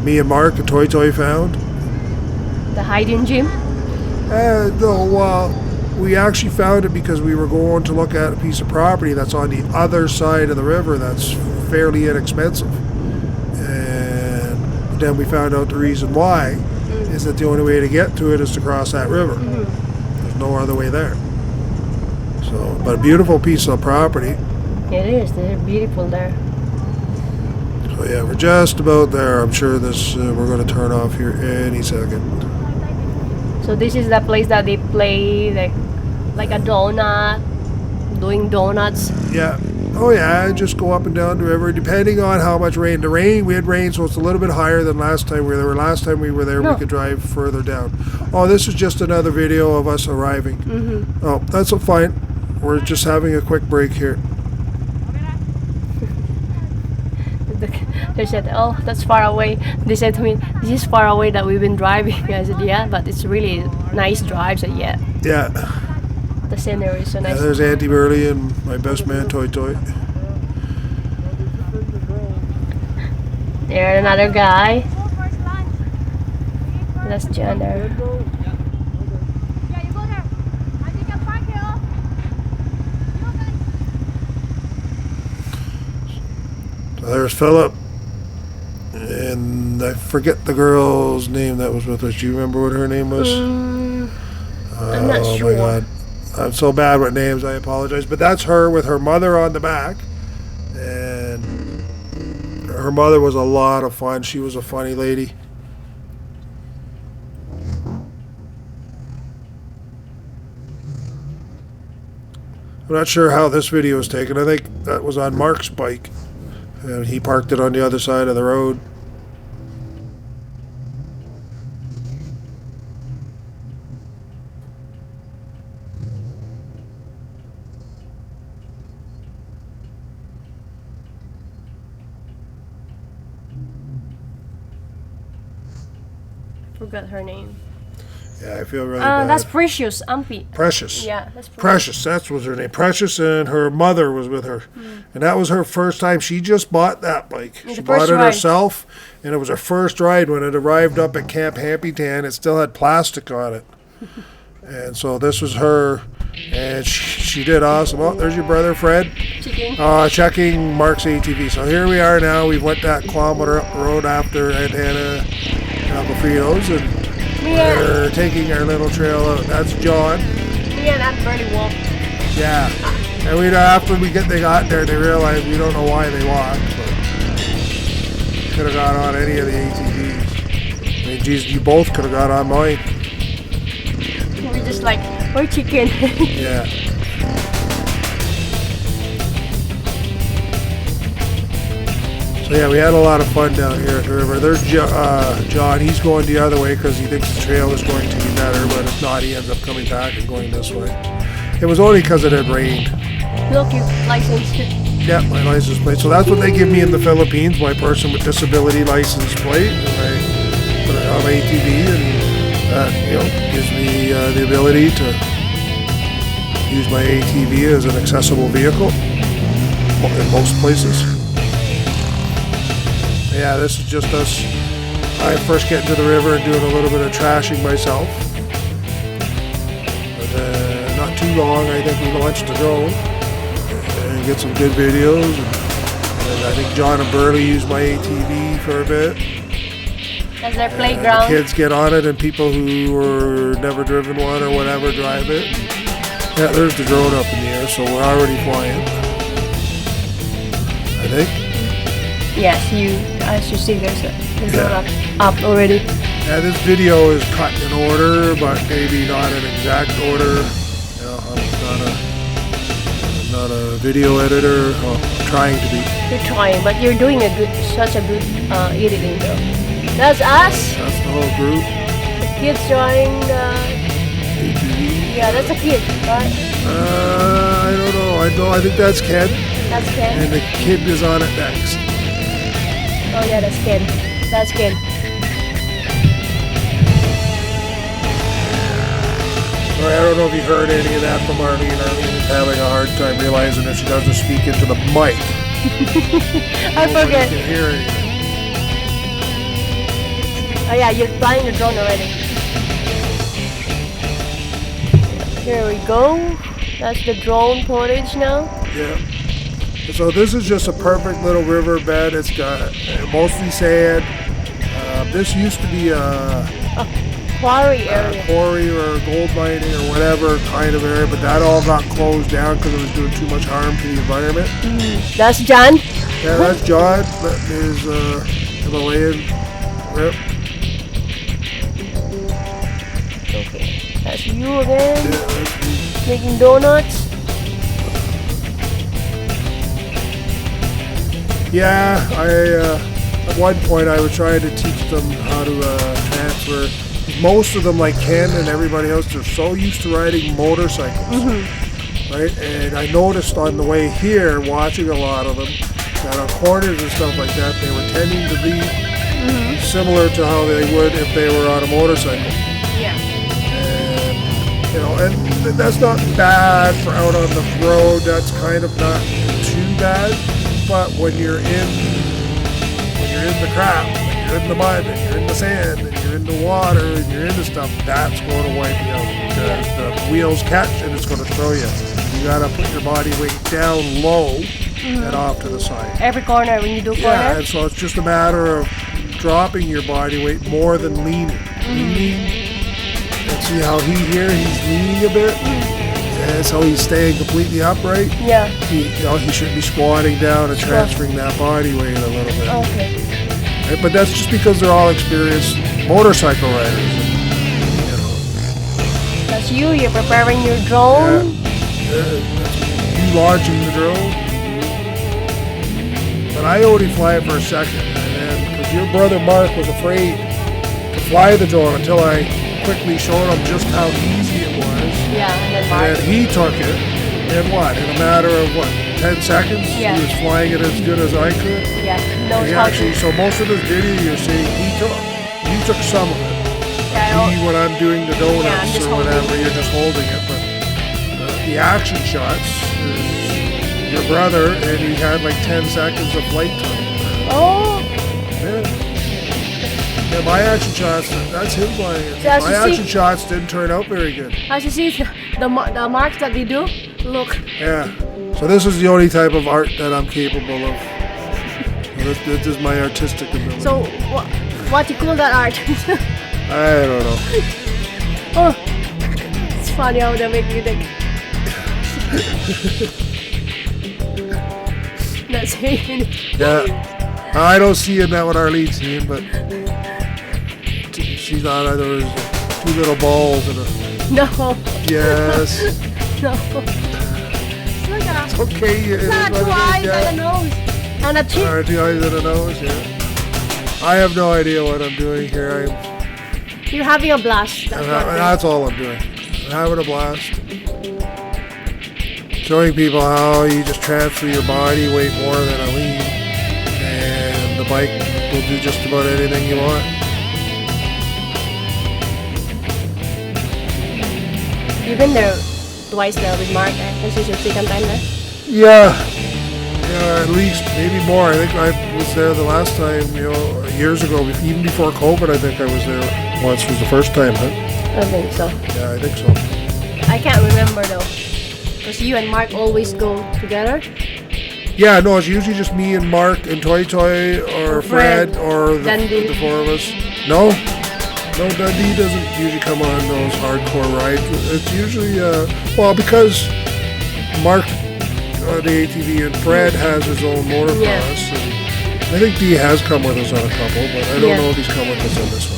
me and Mark and Toy found. The hiding gym. No, we actually found it because we were going to look at a piece of property that's on the other side of the river that's fairly inexpensive. And then we found out the reason why is that the only way to get to it is to cross that river. There's no other way there. So, but a beautiful piece of property. It is. They're beautiful there. So yeah, we're just about there. I'm sure we're going to turn off here any second. So this is the place that they play like a donut, doing donuts. Yeah. Oh yeah, just go up and down the river depending on how much rain. We had rain, so it's a little bit higher than last time we were there. Last time we were there, No. we could drive further down. Oh, this is just another video of us arriving. Mm-hmm. Oh, that's fine. We're just having a quick break here. They said, "Oh, that's far away." They said to me, "This is far away that we've been driving." I said, "Yeah, but it's really nice drive." So yeah, Yeah. the scenery is so Yeah, nice. there's Auntie Burley and my best man Toy. There, another guy. That's John there. So there's Philip. And I forget the girl's name that was with us. Do you remember what her name was? I'm not Oh sure. my God. I'm so bad with names, I apologize. But that's her with her mother on the back. And her mother was a lot of fun. She was a funny lady. I'm not sure how this video was taken. I think that was on Mark's bike. And he parked it on the other side of the road. Forgot her name. Yeah, I feel really bad. That's Precious, Ampy. Precious. Yeah, that's Precious, that was her name. Precious, and her mother was with her. And that was her first time. She just bought that bike. It's She the bought first it ride. herself, and it was her first ride. When it arrived up at Camp Hapitanan, it still had plastic on it. And so this was her, and she did awesome. Oh, there's your brother, Fred, Chicken. checking Mark's ATV. So here we are now. We went that kilometer up the road after Aunt Hannah and Uncle Frito's, and Yeah. we're taking our little trail out. That's John. Me and Aunt Bernie walk. Yeah, and after they got there, they realized we don't know why they walked, but could have got on any of the ATVs. I mean, geez, you both could have got on mine. We just like, we're chicken. Yeah. So yeah, we had a lot of fun down here at the river. There's John. He's going the other way because he thinks the trail is going to be better, but if not, he ends up coming back and going this way. It was only because it had rained. Look, you license. Yeah, my license plate. So that's what they give me in the Philippines, my person with disability license plate. And I put it on my ATV, and that, gives me the ability to use my ATV as an accessible vehicle in most places. Yeah, this is just us. I first get into the river and doing a little bit of trashing myself. But not too long, I think we launched the drone and get some good videos. And I think John and Burley used my ATV for a bit. As their playground. The kids get on it, and people who were never driven one or whatever drive it. Yeah, there's the drone up in the air, so we're already flying. I think. Yes, as you see, there's the drone up already. Yeah, this video is cut in order, but maybe not in exact order. I'm not a video editor. I'm trying to be. You're trying, but you're doing such a good editing though. That's us. That's the whole group. The kids drawing ATV. Yeah, that's a kid, right? I don't know. I think that's Ken. That's Ken. And the kid is on it next. Oh yeah, that's Ken. That's Ken. Sorry, I don't know if you heard any of that from Arlene. Arlene is having a hard time realizing that she doesn't speak into the mic. I forget. You can hear anything. Oh yeah, you're flying the drone already. Here we go. That's the drone footage now. Yeah. So this is just a perfect little riverbed. It's got mostly sand. This used to be a quarry area. Quarry or gold mining or whatever kind of area, but that all got closed down because it was doing too much harm to the environment. That's John. Yeah, that's John. That is Himalayan rip. Okay, that's you again. Yeah, making donuts. Yeah, at one point I was trying to teach them how to transfer. Most of them, like Ken and everybody else, they're so used to riding motorcycles, right? And I noticed on the way here, watching a lot of them, that on corners and stuff like that, they were tending to be similar to how they would if they were on a motorcycle. Yeah. And that's not bad for out on the road. That's kind of not too bad. But when you're in the crap, when you're in the mud, and you're in the sand, and you're in the water, and you're into stuff, that's going to wipe you out because the wheels catch and it's going to throw you. You gotta put your body weight down low and off to the side. Every corner when you do corner. Yeah, and so it's just a matter of dropping your body weight more than leaning. Leaning. And see how he's leaning a bit. And so he's staying completely upright. Yeah. He should be squatting down and transferring that body weight a little bit. Okay. Right? But that's just because they're all experienced motorcycle riders. That's you. You're preparing your drone. That's you launching the drone. But I only fly it for a second, and because your brother Mark was afraid to fly the drone until I quickly showed him just how easy it was. Yeah, and he took it, and in a matter of 10 seconds, yeah. He was flying it as good as I could. Yeah, so most of this video you're seeing, you took some of it. Yeah, when I'm doing the donuts or whatever, you're just holding it. But the action shots is your brother, and he had 10 seconds of flight time. Oh. Yeah, my action shots, that's him flying it. My action shots didn't turn out very good. As you see, the marks that they do, look. Yeah. So this is the only type of art that I'm capable of. This is my artistic ability. So, what you call that art? I don't know. Oh, it's funny how they make me think. That's it. Yeah. I don't see in that what Arlene's seeing, but she's not either. There's 2 little balls and a... No. Yes. No. Look at It's okay. It's not 2 eyes and a nose. And a cheek. 2 eyes and a nose, yeah. I have no idea what I'm doing here. You're having a blast. That's all I'm doing. I'm having a blast. showing people how you just transfer your body weight more than a lean, and the bike will do just about anything you want. You've been there twice now with Mark. This is your second time there? Yeah, at least, maybe more. I think I was there the last time, years ago, even before COVID. I think I was there once. Was the first time, huh? I think so. Yeah, I think so. I can't remember though, because you and Mark always go together. Yeah, no, it's usually just me and Mark and Toy Toy or Fred or the four of us. No, Dundee doesn't usually come on those hardcore rides. It's usually, because Mark on the ATV and Fred has his own motocross. Yeah. And I think Dee has come with us on a couple, but I don't know if he's come with us on this one.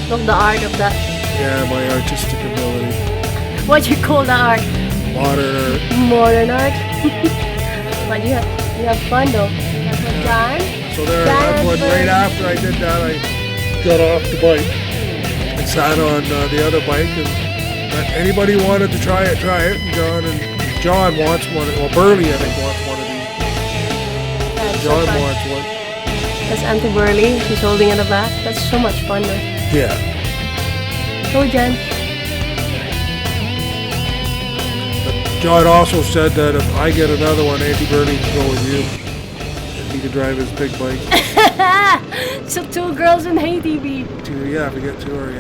Look the art of that. Yeah, my artistic ability. What you call the art? Modern art. Modern art. But you have fun though. That's what John. So there, right after I did that, I got off the bike and sat on the other bike, and anybody wanted to try it. And John wants one. Well, Burley, I think, wants one of these. John wants one. That's Auntie Burley. She's holding in the back. That's so much fun though. Yeah. Go, John. John also said that if I get another one, Auntie Burley can go with you. He could drive his big bike. So 2 girls in ATV. If we get 2 or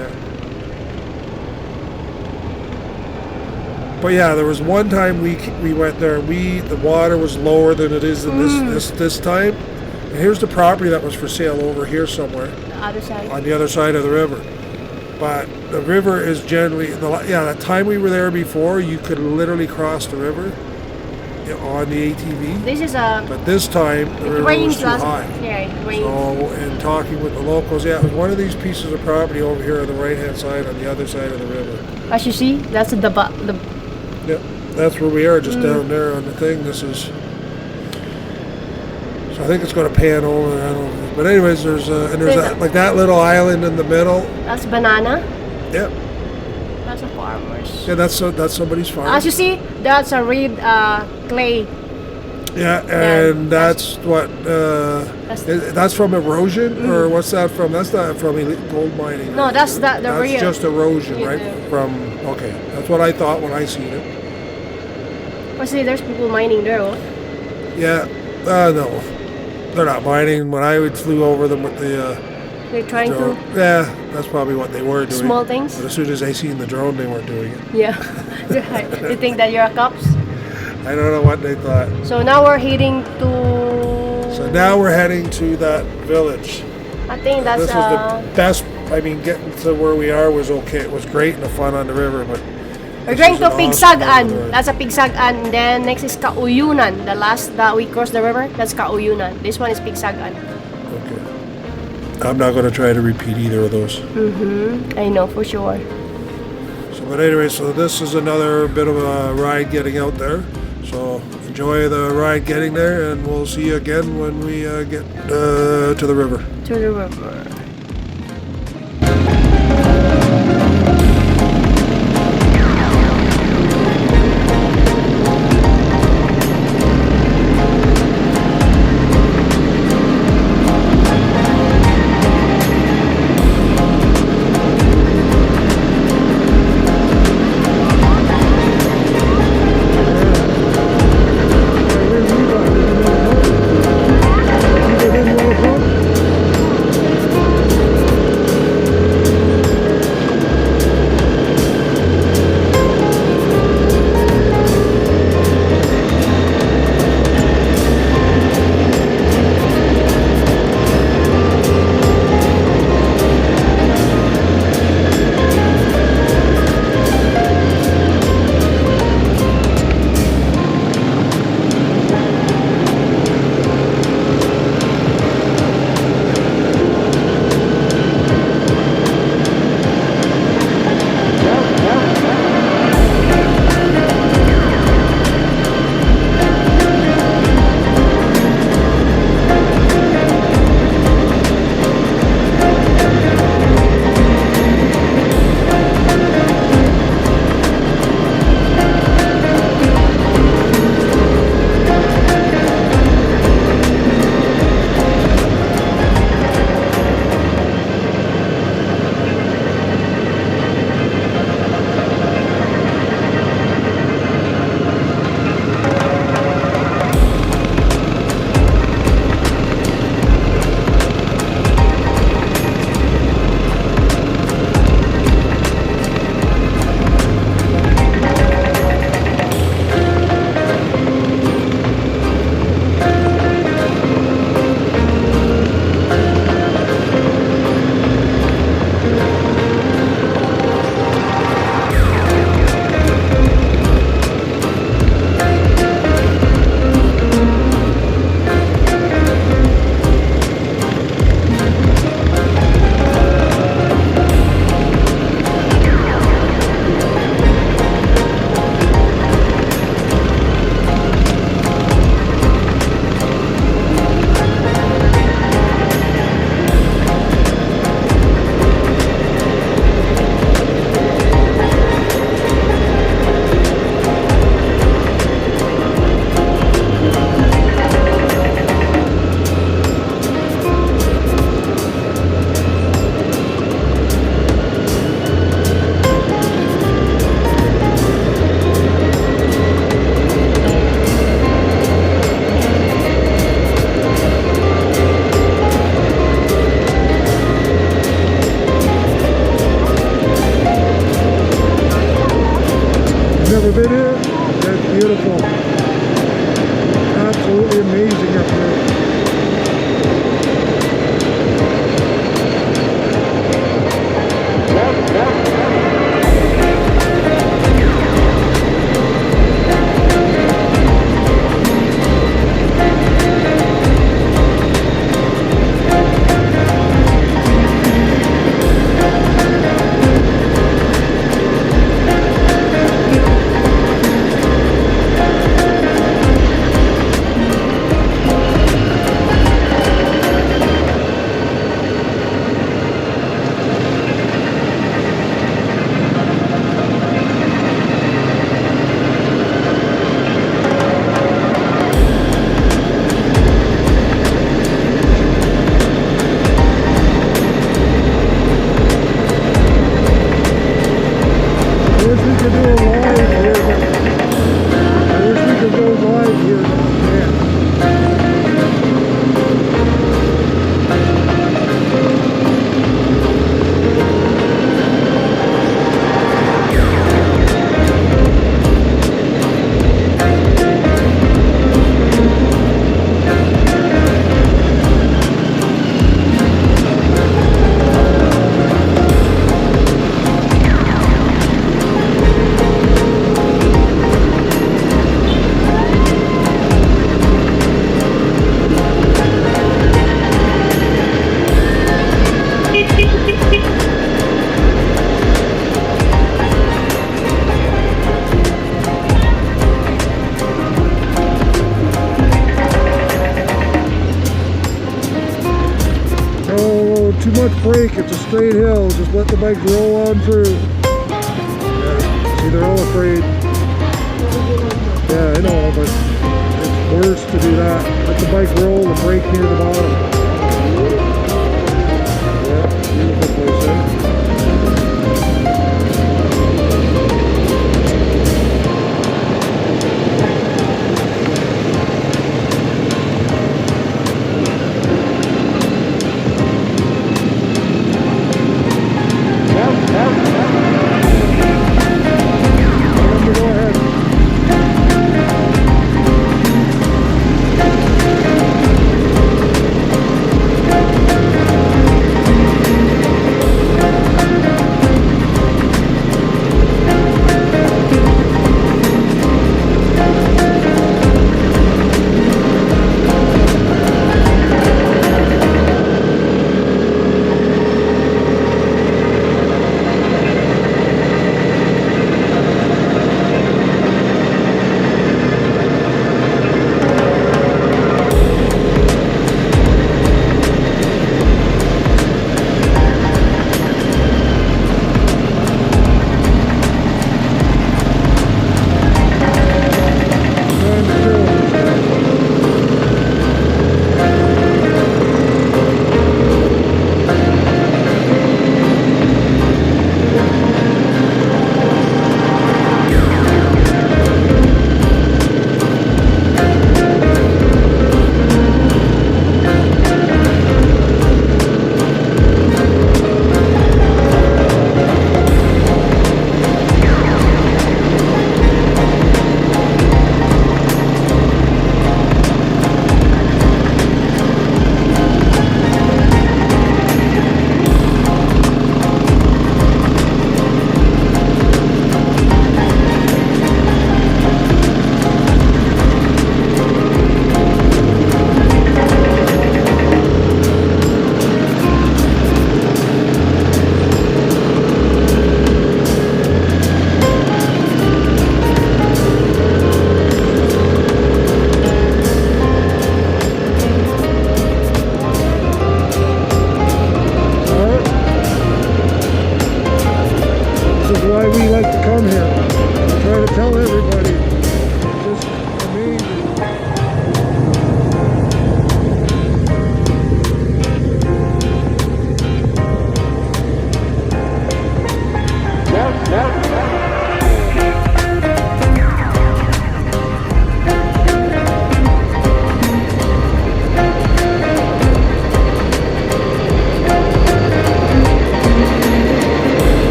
But yeah, there was one time we went there. The water was lower than it is in this time. And here's the property that was for sale over here somewhere. The other side. On the other side of the river. But the river is generally, the time we were there before, you could literally cross the river on the ATV. This is But this time, the river was too high. Yeah, it rained. So, in talking with the locals, it was one of these pieces of property over here on the right-hand side, on the other side of the river. As you see, that's the Yep, that's where we are, just down there on the thing. This is... So I think it's going to pan over. I don't know. But anyways, there's that little island in the middle. That's banana. Yep. That's a farmer's. Yeah, that's somebody's farm. As you see, that's a red clay. Yeah, and that's what. That's from erosion, or what's that from? That's not from gold mining. No, that's the real. That's just erosion, right? That's what I thought when I seen it. But see, there's people mining there. Oh. Yeah. No. They're not mining. When I flew over them with the They're trying drone. Yeah, that's probably what they were doing. Small things. But as soon as they seen the drone, they weren't doing it. Yeah. You think that you're a cops? I don't know what they thought. So now we're heading to... So now we're heading to that village. I think that's... This was the best. I mean, getting to where we are was okay. It was great and the fun on the river, but... We're going to Pigsagan. That's a Pigsagan. And then next is Kauyonan. The last that we crossed the river, that's Kauyonan. This one is Pigsagan. Okay. I'm not going to try to repeat either of those. I know for sure. So, but anyway, so this is another bit of a ride getting out there. So enjoy the ride getting there, and we'll see you again when we get to the river. To the river. brake. It's a straight hill. Just let the bike roll on through. Yeah, see, they're all afraid. Yeah, I know, but it's worse to do that. Let the bike roll and brake near the bottom. Yeah, beautiful place, eh?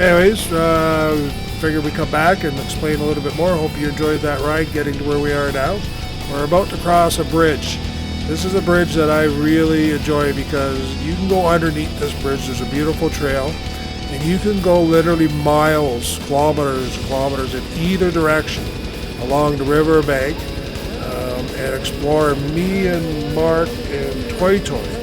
Anyways, figured we'd come back and explain a little bit more. Hope you enjoyed that ride getting to where we are now. We're about to cross a bridge. This is a bridge that I really enjoy because you can go underneath this bridge. There's a beautiful trail, and you can go literally miles, kilometers, in either direction along the river bank and explore. Me and Mark and Toy Toy,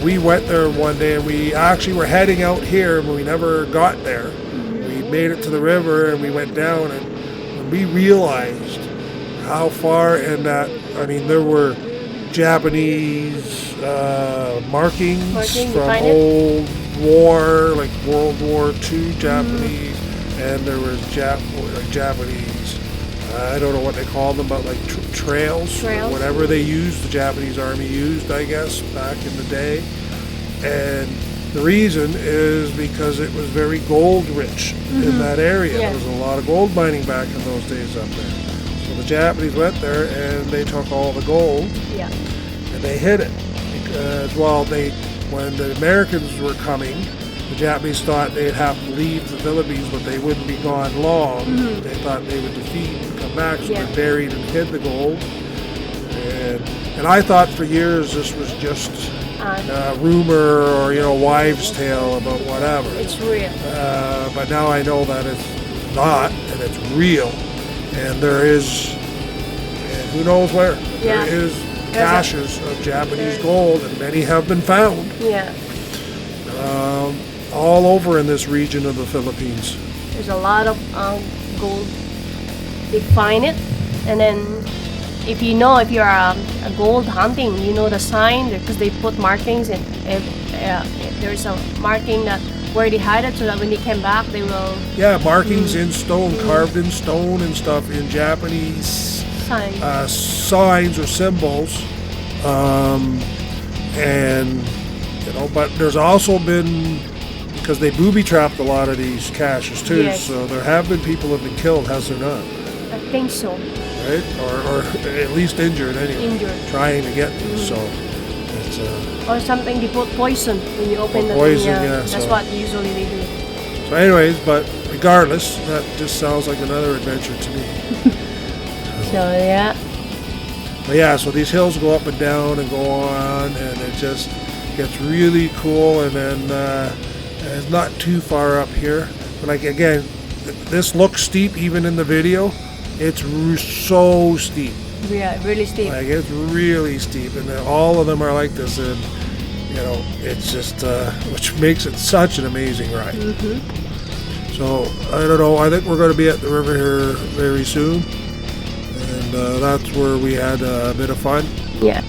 we went there one day, and we actually were heading out here, but we never got there. We made it to the river, and we went down, and when we realized how far in that, I mean, there were Japanese markings from old war, like World War II Japanese, and there was Japanese, I don't know what they call them, but like trails, whatever they used, the Japanese army used, I guess, back in the day. And the reason is because it was very gold rich in that area. There was a lot of gold mining back in those days up there. So the Japanese went there and they took all the gold and they hid it. Because, when the Americans were coming, the Japanese thought they'd have to leave the Philippines, but they wouldn't be gone long. They thought they would defeat and come back, so they buried and hid the gold. And I thought for years this was just rumor or wives' tale about whatever. It's real. But now I know that it's not, and it's real. And there is, and who knows where, there is caches of Japanese gold, and many have been found. All over in this region of the Philippines. There's a lot of gold. They find it, and then if you're a gold hunting, you know the sign, because they put markings, and if there's a marking that where they hide it, so that when they came back they will markings in stone, carved in stone and stuff, in Japanese signs or symbols, and but there's also been, because they booby trapped a lot of these caches too, so there have been people who have been killed, has there not? I think so. Right? Or at least injured anyway. Trying to get them. So it's or something, they put poison when you open the poison, thing. That's what usually they do. So anyways, but regardless, that just sounds like another adventure to me. So these hills go up and down and go on, and it just gets really cool, and then it's not too far up here. But like, again, this looks steep even in the video. It's so steep. Yeah, really steep. Like, it's really steep, and all of them are like this, and it's just which makes it such an amazing ride. So I don't know. I think we're going to be at the river here very soon, and that's where we had a bit of fun. Yeah.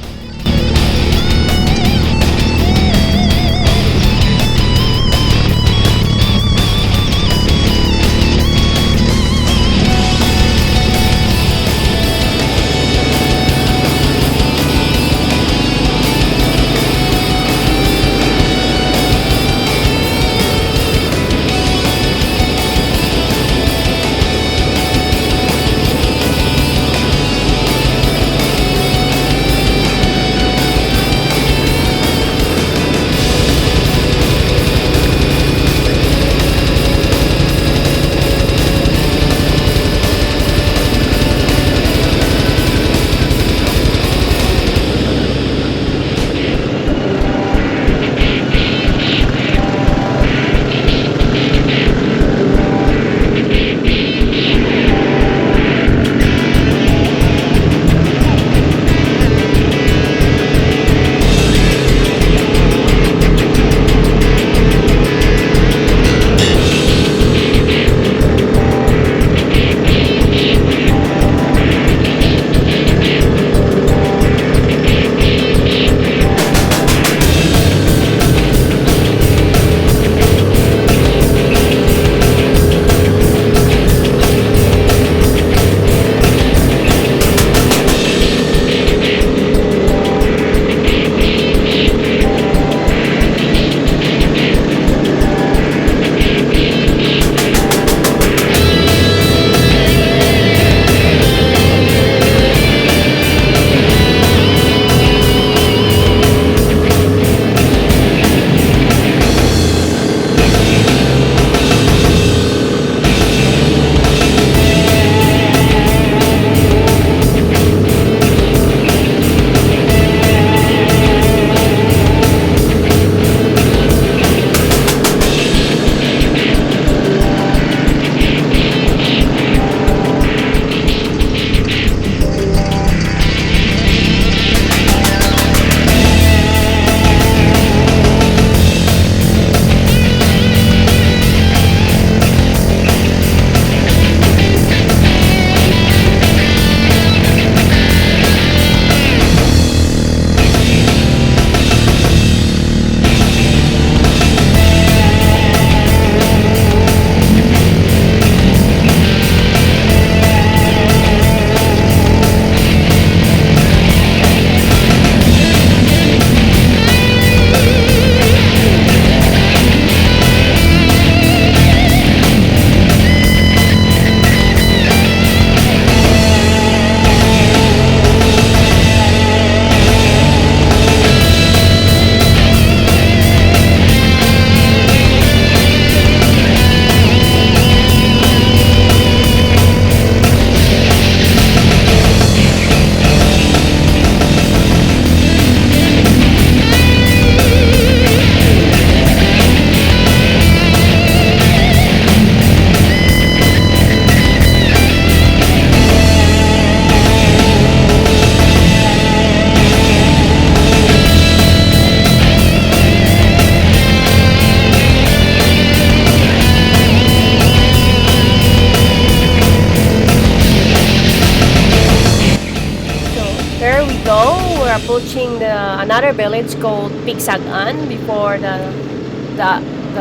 approaching another village called Pigsagan before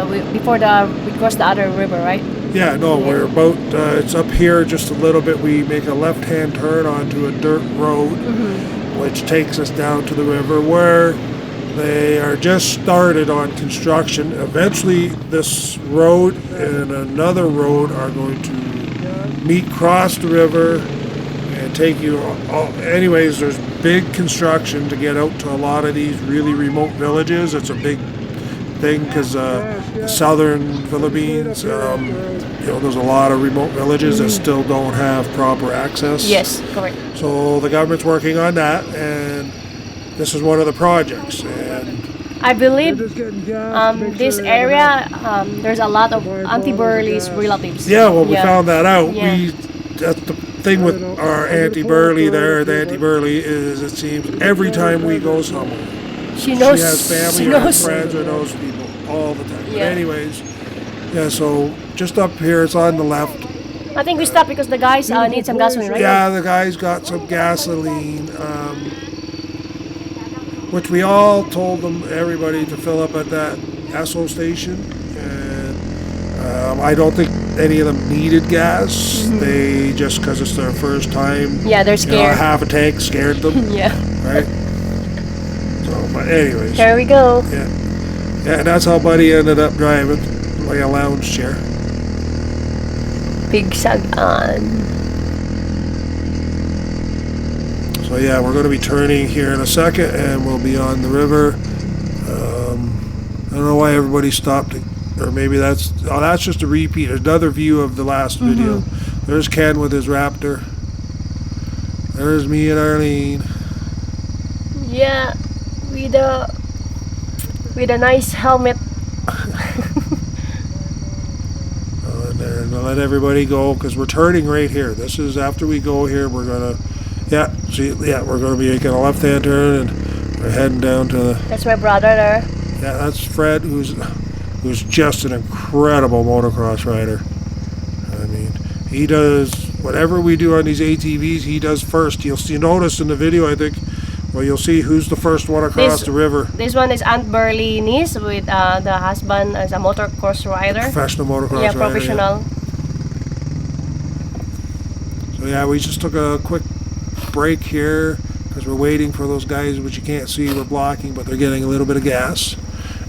we cross the other river, right? Yeah, no, we're about, it's up here just a little bit. We make a left-hand turn onto a dirt road, which takes us down to the river where they are just started on construction. Eventually, this road and another road are going to meet, cross the river, and take you. Anyways, there's big construction to get out to a lot of these really remote villages. It's a big thing because the southern Philippines, there's a lot of remote villages that still don't have proper access. Yes, correct. So the government's working on that, and this is one of the projects. And I believe this area, there's a lot of Auntie Burley's relatives. yeah, well, we found that out. Yeah. That's the thing with our Auntie Burley there. The Auntie Burley is, it seems, every time we go somewhere, She knows. she has family or has friends or knows people all the time. But Yeah. anyways, yeah, so just up here, it's on the left. I think we stopped because the guys need some gasoline, right? Yeah, the guy's got some gasoline, which we all told them, everybody, to fill up at that Esso station. And I don't think any of them needed gas. They just, because it's their first time. Yeah, they're scared. Half a tank scared them. Yeah. Right? So, but anyways. Here we go. Yeah. Yeah, and that's how Buddy ended up driving, like a lounge chair. Pigsagan. So yeah, we're going to be turning here in a second, and we'll be on the river. I don't know why everybody stopped, or maybe that's just a repeat, another view of the last video. There's Ken with his Raptor. There's me and Arlene. Yeah, with a nice helmet. And I'll let everybody go because we're turning right here. This is after we go here. We're gonna, we're gonna be making a left-hand turn, and we're heading down to the. That's my brother there. Yeah, that's Fred, who's just an incredible motocross rider. I mean, he does whatever we do on these ATVs. He does first. You'll notice in the video, I think. Well, you'll see who's the first one across the river. This one is Aunt Burley niece with the husband as a motocross rider. Professional motocross rider. Yeah, professional. So yeah, we just took a quick break here because we're waiting for those guys, which you can't see, we're blocking, but they're getting a little bit of gas.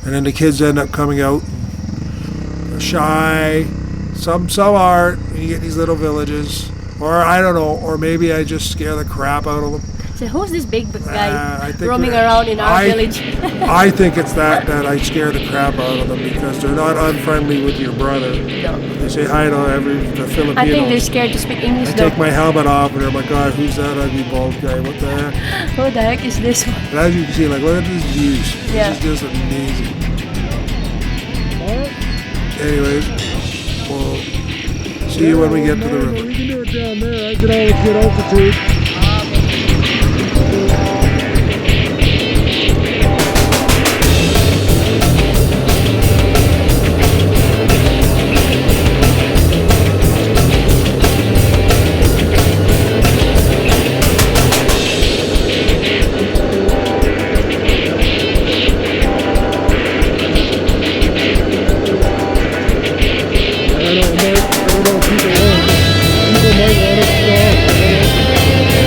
And then the kids end up coming out. They're shy. Some aren't. And you get these little villages. Or I don't know, or maybe I just scare the crap out of them. So who's this big guy I think roaming around in our village? I think it's that I scare the crap out of them because they're not unfriendly with your brother. No. They say hi to the Filipinos. I think they're scared to speak English I though. take my helmet off and they're like, God, who's that ugly bald guy? What the heck? Who the heck is this one? But as you can see, like, look at these views. Yeah. This is just amazing. Anyways, we'll see you when we get to the river. We can do it down there. I can always get altitude. I don't know if people might want to stop.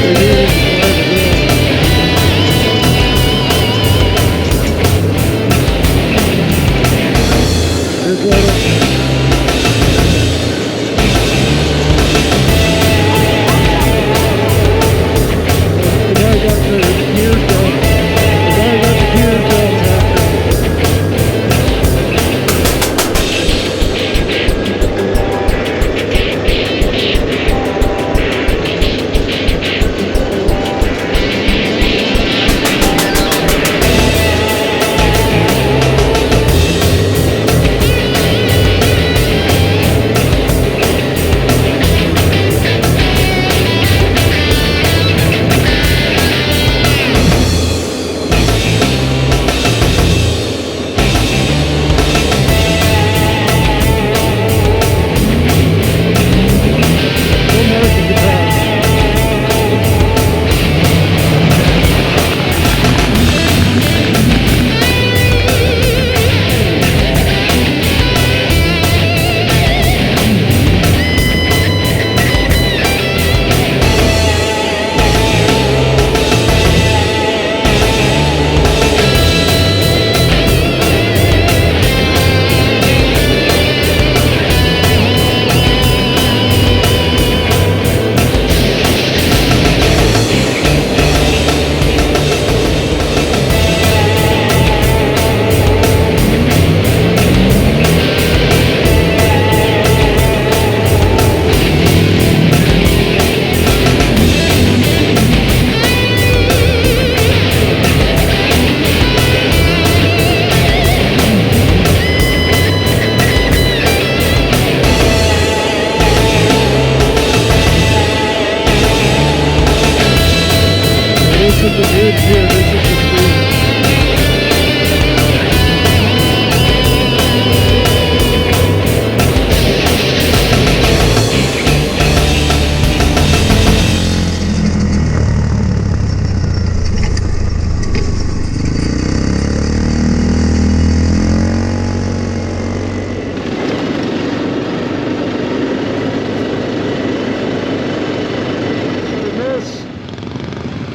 this is the bridge here. This is the bridge.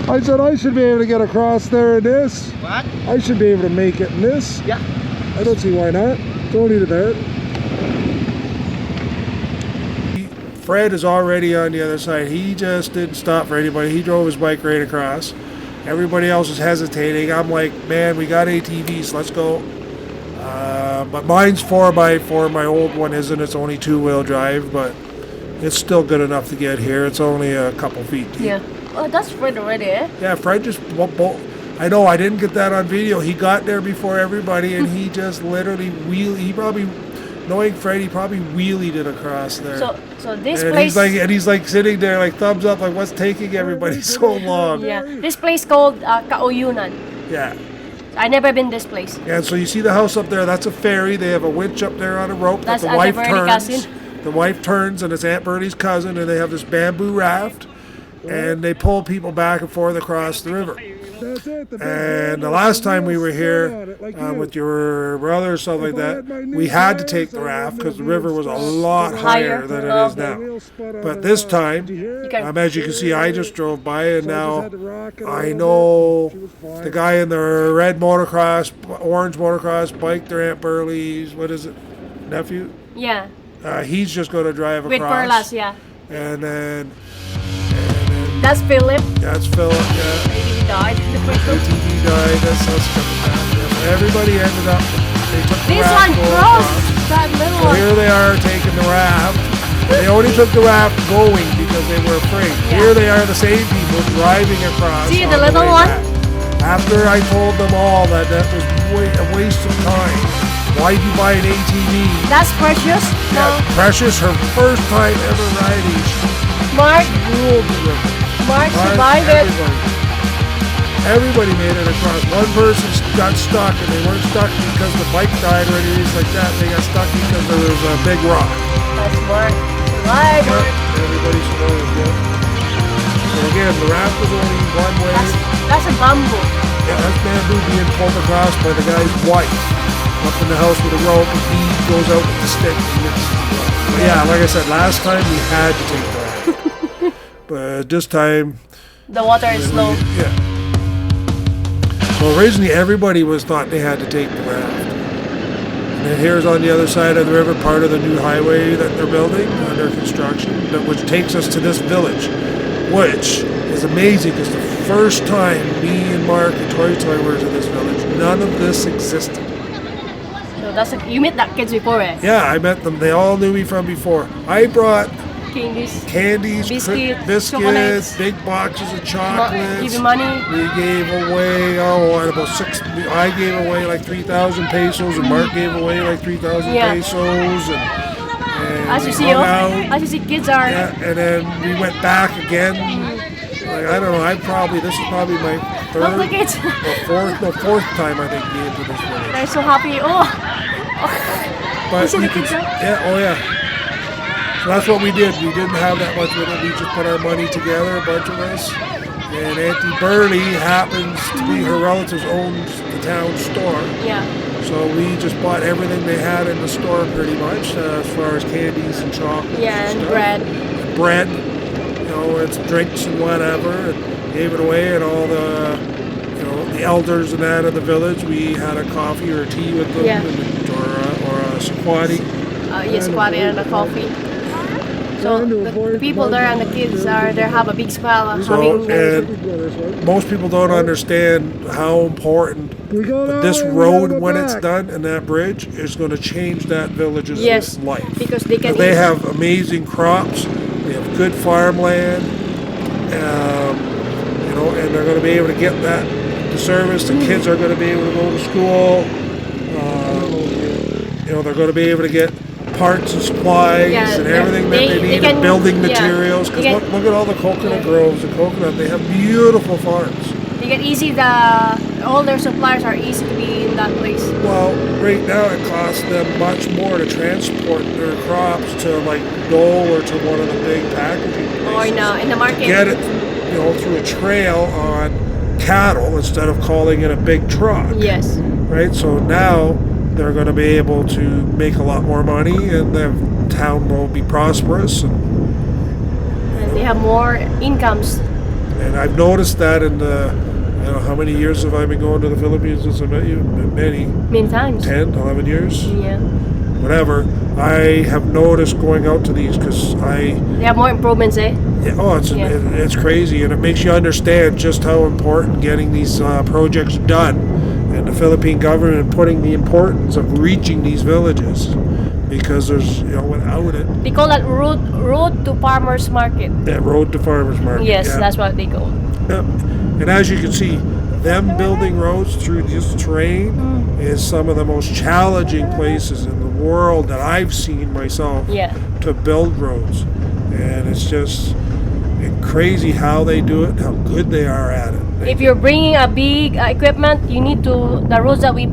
I said I should be able to get across there in this. What? I should be able to make it in this. Yeah. I don't see why not. It's only to there. Fred is already on the other side. He just didn't stop for anybody. He drove his bike right across. Everybody else is hesitating. I'm like, man, we got ATVs. Let's go. But mine's 4x4. My old one isn't. It's only 2-wheel drive, but it's still good enough to get here. It's only a couple feet deep. Yeah. Oh, that's Fred already, eh? Yeah, Fred just... I know, I didn't get that on video. He got there before everybody, and he just literally wheeled. He probably... Knowing Fred, he probably wheelied it across there. So this And place... he's like sitting there like thumbs up, like what's taking everybody so long? Yeah. This place called Kauyonan. Yeah. I never been this place. Yeah, so you see the house up there, that's a ferry. They have a winch up there on a rope That's that the wife Aunt Bernie's turns. cousin. The wife turns, and it's Aunt Bernie's cousin, and they have this bamboo raft, and they pull people back and forth across the river. That's it. And the last time we were here with your brother or something like that, we had to take the raft because the river was a lot higher than it is now. But this time, as you can see, I just drove by, and now I know the guy in the red motocross, orange motocross bike, their Aunt Burley's, what is it, nephew? Yeah. He's just going to drive across. With Perlas, yeah. And then That's Philip. that's Philip, yeah. Maybe he died. ATV died, that's us. Everybody ended up, they took the This raft one going crossed across. that little So one. here they are taking the raft. They only took the raft going because they were afraid. Yeah. Here they are, the same people driving across. See on the little way one? back. After I told them all that that was a waste of time. Why'd you buy an ATV? That's Precious. Yeah, No. Precious, her first time ever riding. She Mark. ruled the river. Mark Right, survived it. Everybody made it across. One person got stuck, and they weren't stuck because the bike died or anything like that. They got stuck because there was a big rock. That's Mark. Survived it. Everybody survived, yeah. So again, the raft was only one way. That's a bamboo. Yeah, that's bamboo being pulled across by the guy's wife. Up in the house with a rope, and he goes out with the stick and mixes the rope. But yeah, like I said, last time we had to take the raft. But this time... The water is low. Yeah. So originally everybody thought they had to take the raft. And then here's on the other side of the river part of the new highway that they're building under construction, which takes us to this village, which is amazing because the first time me and Mark and Toy were to this village, none of this existed. So that's you met that kids before, eh? Yeah, I met them. They all knew me from before. I brought candies, biscuits, chocolates, big boxes of chocolates. Give you money. We gave away, I gave away like 3,000 pesos, and Mark gave away like 3,000 Yeah. pesos. And As you we see, hung out. as you see, kids are. Yeah, and then we went back again. Like, I don't know, this is probably my Look, third look it. or fourth time I think being to this village. They're so happy. Oh. But You see the you can- kids, huh? yeah, oh yeah. So that's what we did. We didn't have that much with it. We just put our money together, a bunch of us. And Auntie Burley happens to be her relatives owns the town store. Yeah. So we just bought everything they had in the store pretty much, as far as candies and chocolates. Yeah, and stuff. bread. Bread, and some drinks and whatever, and gave it away. And all the, the elders and that of the village, we had a coffee or a tea with them, Yeah. or a squatty. Yes, squatty and a coffee. So the people there and the kids they have a big smile having. And most people don't understand how important but this road, when it's done, and that bridge is going to change that village's Yes, life. because they can They eat. have amazing crops. They have good farmland. And they're going to be able to get that to service. The kids are going to be able to go to school. They're going to be able to get parts and supplies Yeah, and everything that they need, can- and building yeah, materials. Because they can- look at all the coconut groves and coconut. They have beautiful farms. You get easy all their suppliers are easy to be in that place. Well, right now it costs them much more to transport their crops to like Dole or to one of the big packaging places. Or in the market. Get it, through a trail on cattle instead of calling it a big truck. Yes. Right. So now they're going to be able to make a lot more money, and the town will be prosperous. And they have more incomes. And I've noticed that in the, I don't know, how many years have I been going to the Philippines since I met you? Many times. 10, 11 years? Yeah. Whatever. I have noticed going out to these because They have more improvements, eh? it's crazy, and it makes you understand just how important getting these projects done, and the Philippine government putting the importance of reaching these villages, because there's, without it. They call that road to farmers market. That road to farmers market. Yes, yeah. that's what they call. Yep. And as you can see, them building roads through this terrain is some of the most challenging places in the world that I've seen myself to build roads. And it's just crazy how they do it, how good they are at it. If you're bringing a big equipment, you need to, the roads that we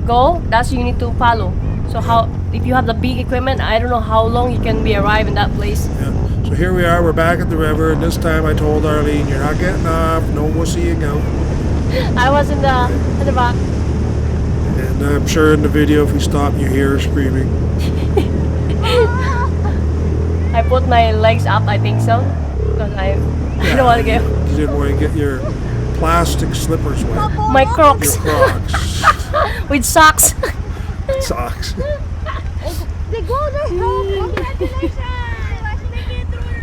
go, that's you need to follow. So if you have the big equipment, I don't know how long you can arrive in that place. Yeah. So here we are, we're back at the river, and this time I told Arlene, you're not getting off, no more seeing out. I was in the back. And I'm sure in the video, if we stop, you hear her screaming. I put my legs up, I think so, because I don't want to get. You didn't want to get your plastic slippers wet. My Crocs. Your Crocs. With socks. Socks. They go there. Congratulations.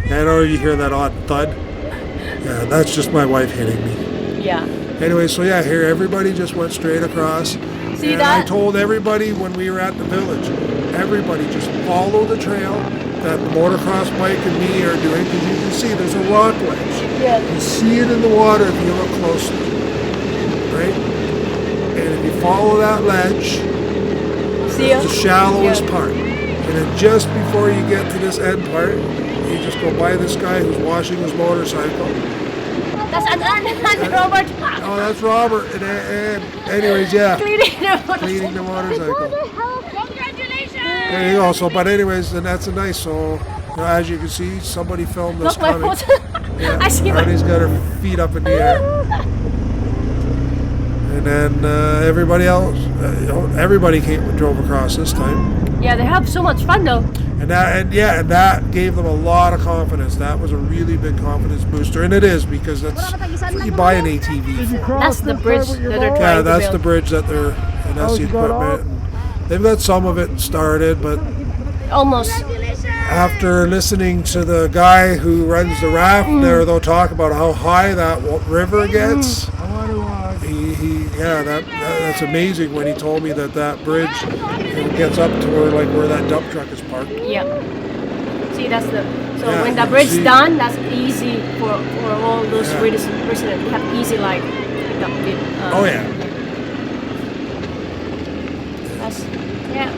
I know you hear that odd thud. Yeah, that's just my wife hitting me. Yeah. Anyway, so yeah, here everybody just went straight across. See and that? I told everybody when we were at the village, everybody just follow the trail that the motocross bike and me are doing, because you can see there's a rock ledge. Yeah. You see it in the water if you look closely, right? And if you follow that ledge, See it's the shallowest Yeah. part. And then just before you get to this end part, you just go by this guy who's washing his motorcycle. That's Robert. Oh, that's Robert. And anyways, yeah, Cleaning the motorcycle. Congratulations. There you go. So, but anyways, and that's a nice. So, as you can see, somebody filmed this Look, my coming. foot. I see my. Arnie's got her feet up in the air. And then everybody else, everybody drove across this time. Yeah, they have so much fun though. And that gave them a lot of confidence. That was a really big confidence booster, and it is, because that's what you buy an ATV for. That's the bridge that they're trying Yeah, to that's build. the bridge that they're, and that's the you got equipment. And they've got some of it started, but Almost. after listening to the guy who runs the raft there, they'll talk about how high that river gets. That's amazing when he told me that bridge gets up to where that dump truck is parked. Yeah. See, that's the. So Yeah, when the you bridge see. done, that's easy for all those Yeah. residents. They have easy life. Oh yeah. That's, yeah.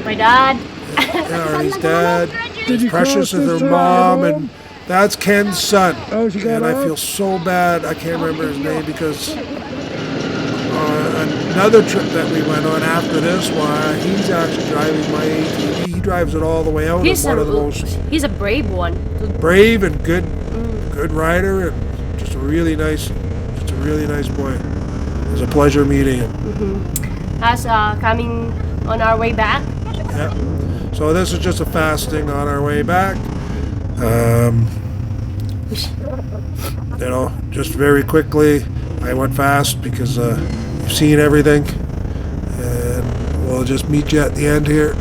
My dad. Yeah, Arnie's dad. Did you Precious cross is this her trail mom, alone? and that's Ken's son. Oh, she got And I off? feel so bad. I can't remember his name, because another trip that we went on after this one, he's actually driving my ATV. He drives it all the way out. He's One of the most he's a brave one. brave and good rider, and just a really nice boy. It was a pleasure meeting him. Us coming on our way back. Yeah. So this is just a fast thing on our way back. Just very quickly, I went fast because you've seen everything, and we'll just meet you at the end here.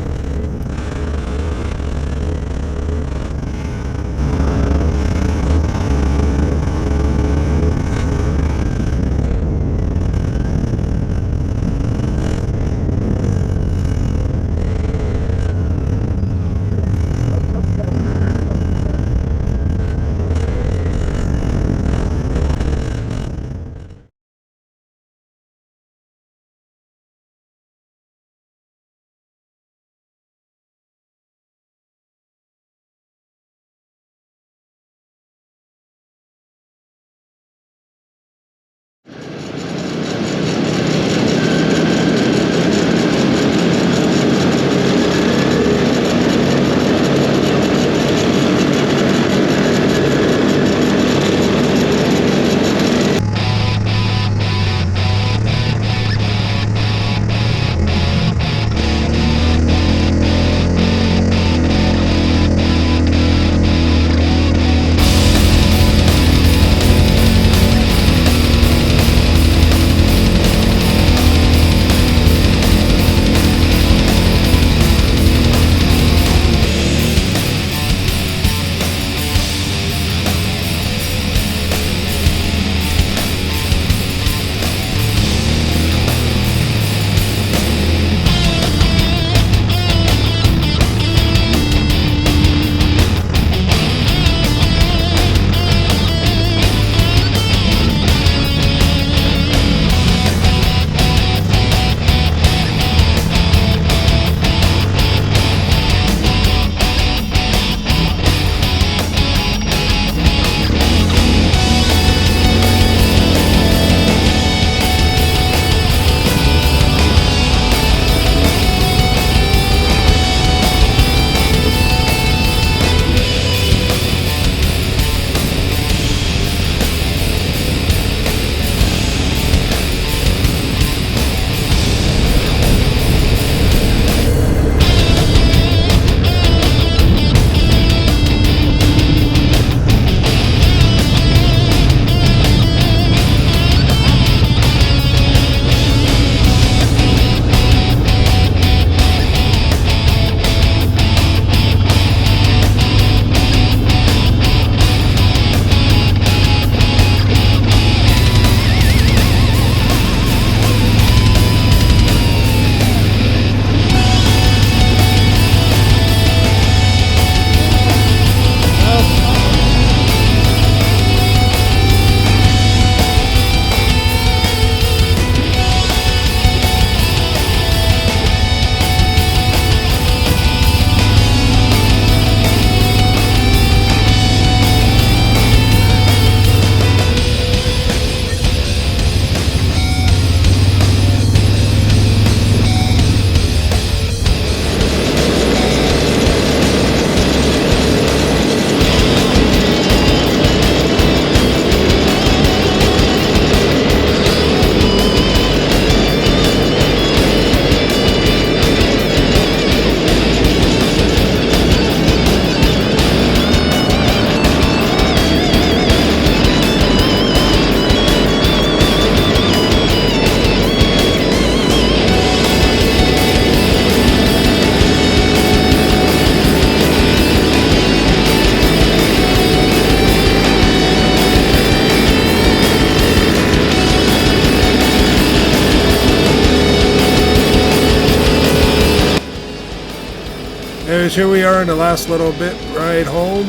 Anyways, here we are in the last little bit ride home.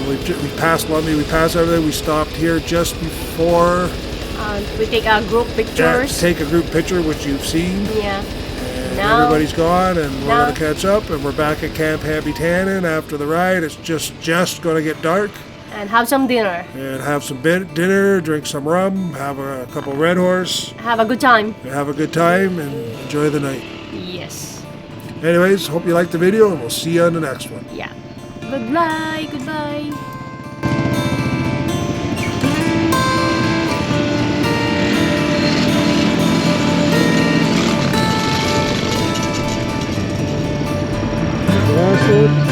We passed Lumby, we passed everything. We stopped here just before. We take a group To pictures. take a group picture, which you've seen. Yeah. And Now- everybody's gone, and we're now- going to catch up. And we're back at Camp Hapitanan after the ride. It's just going to get dark. And have some dinner. And have some dinner, drink some rum, have a couple Red Horse, Have a good time. and have a good time, and enjoy the night. Yes. Anyways, hope you liked the video, and we'll see you on the next one. Yeah. Goodbye. Goodbye. That's it.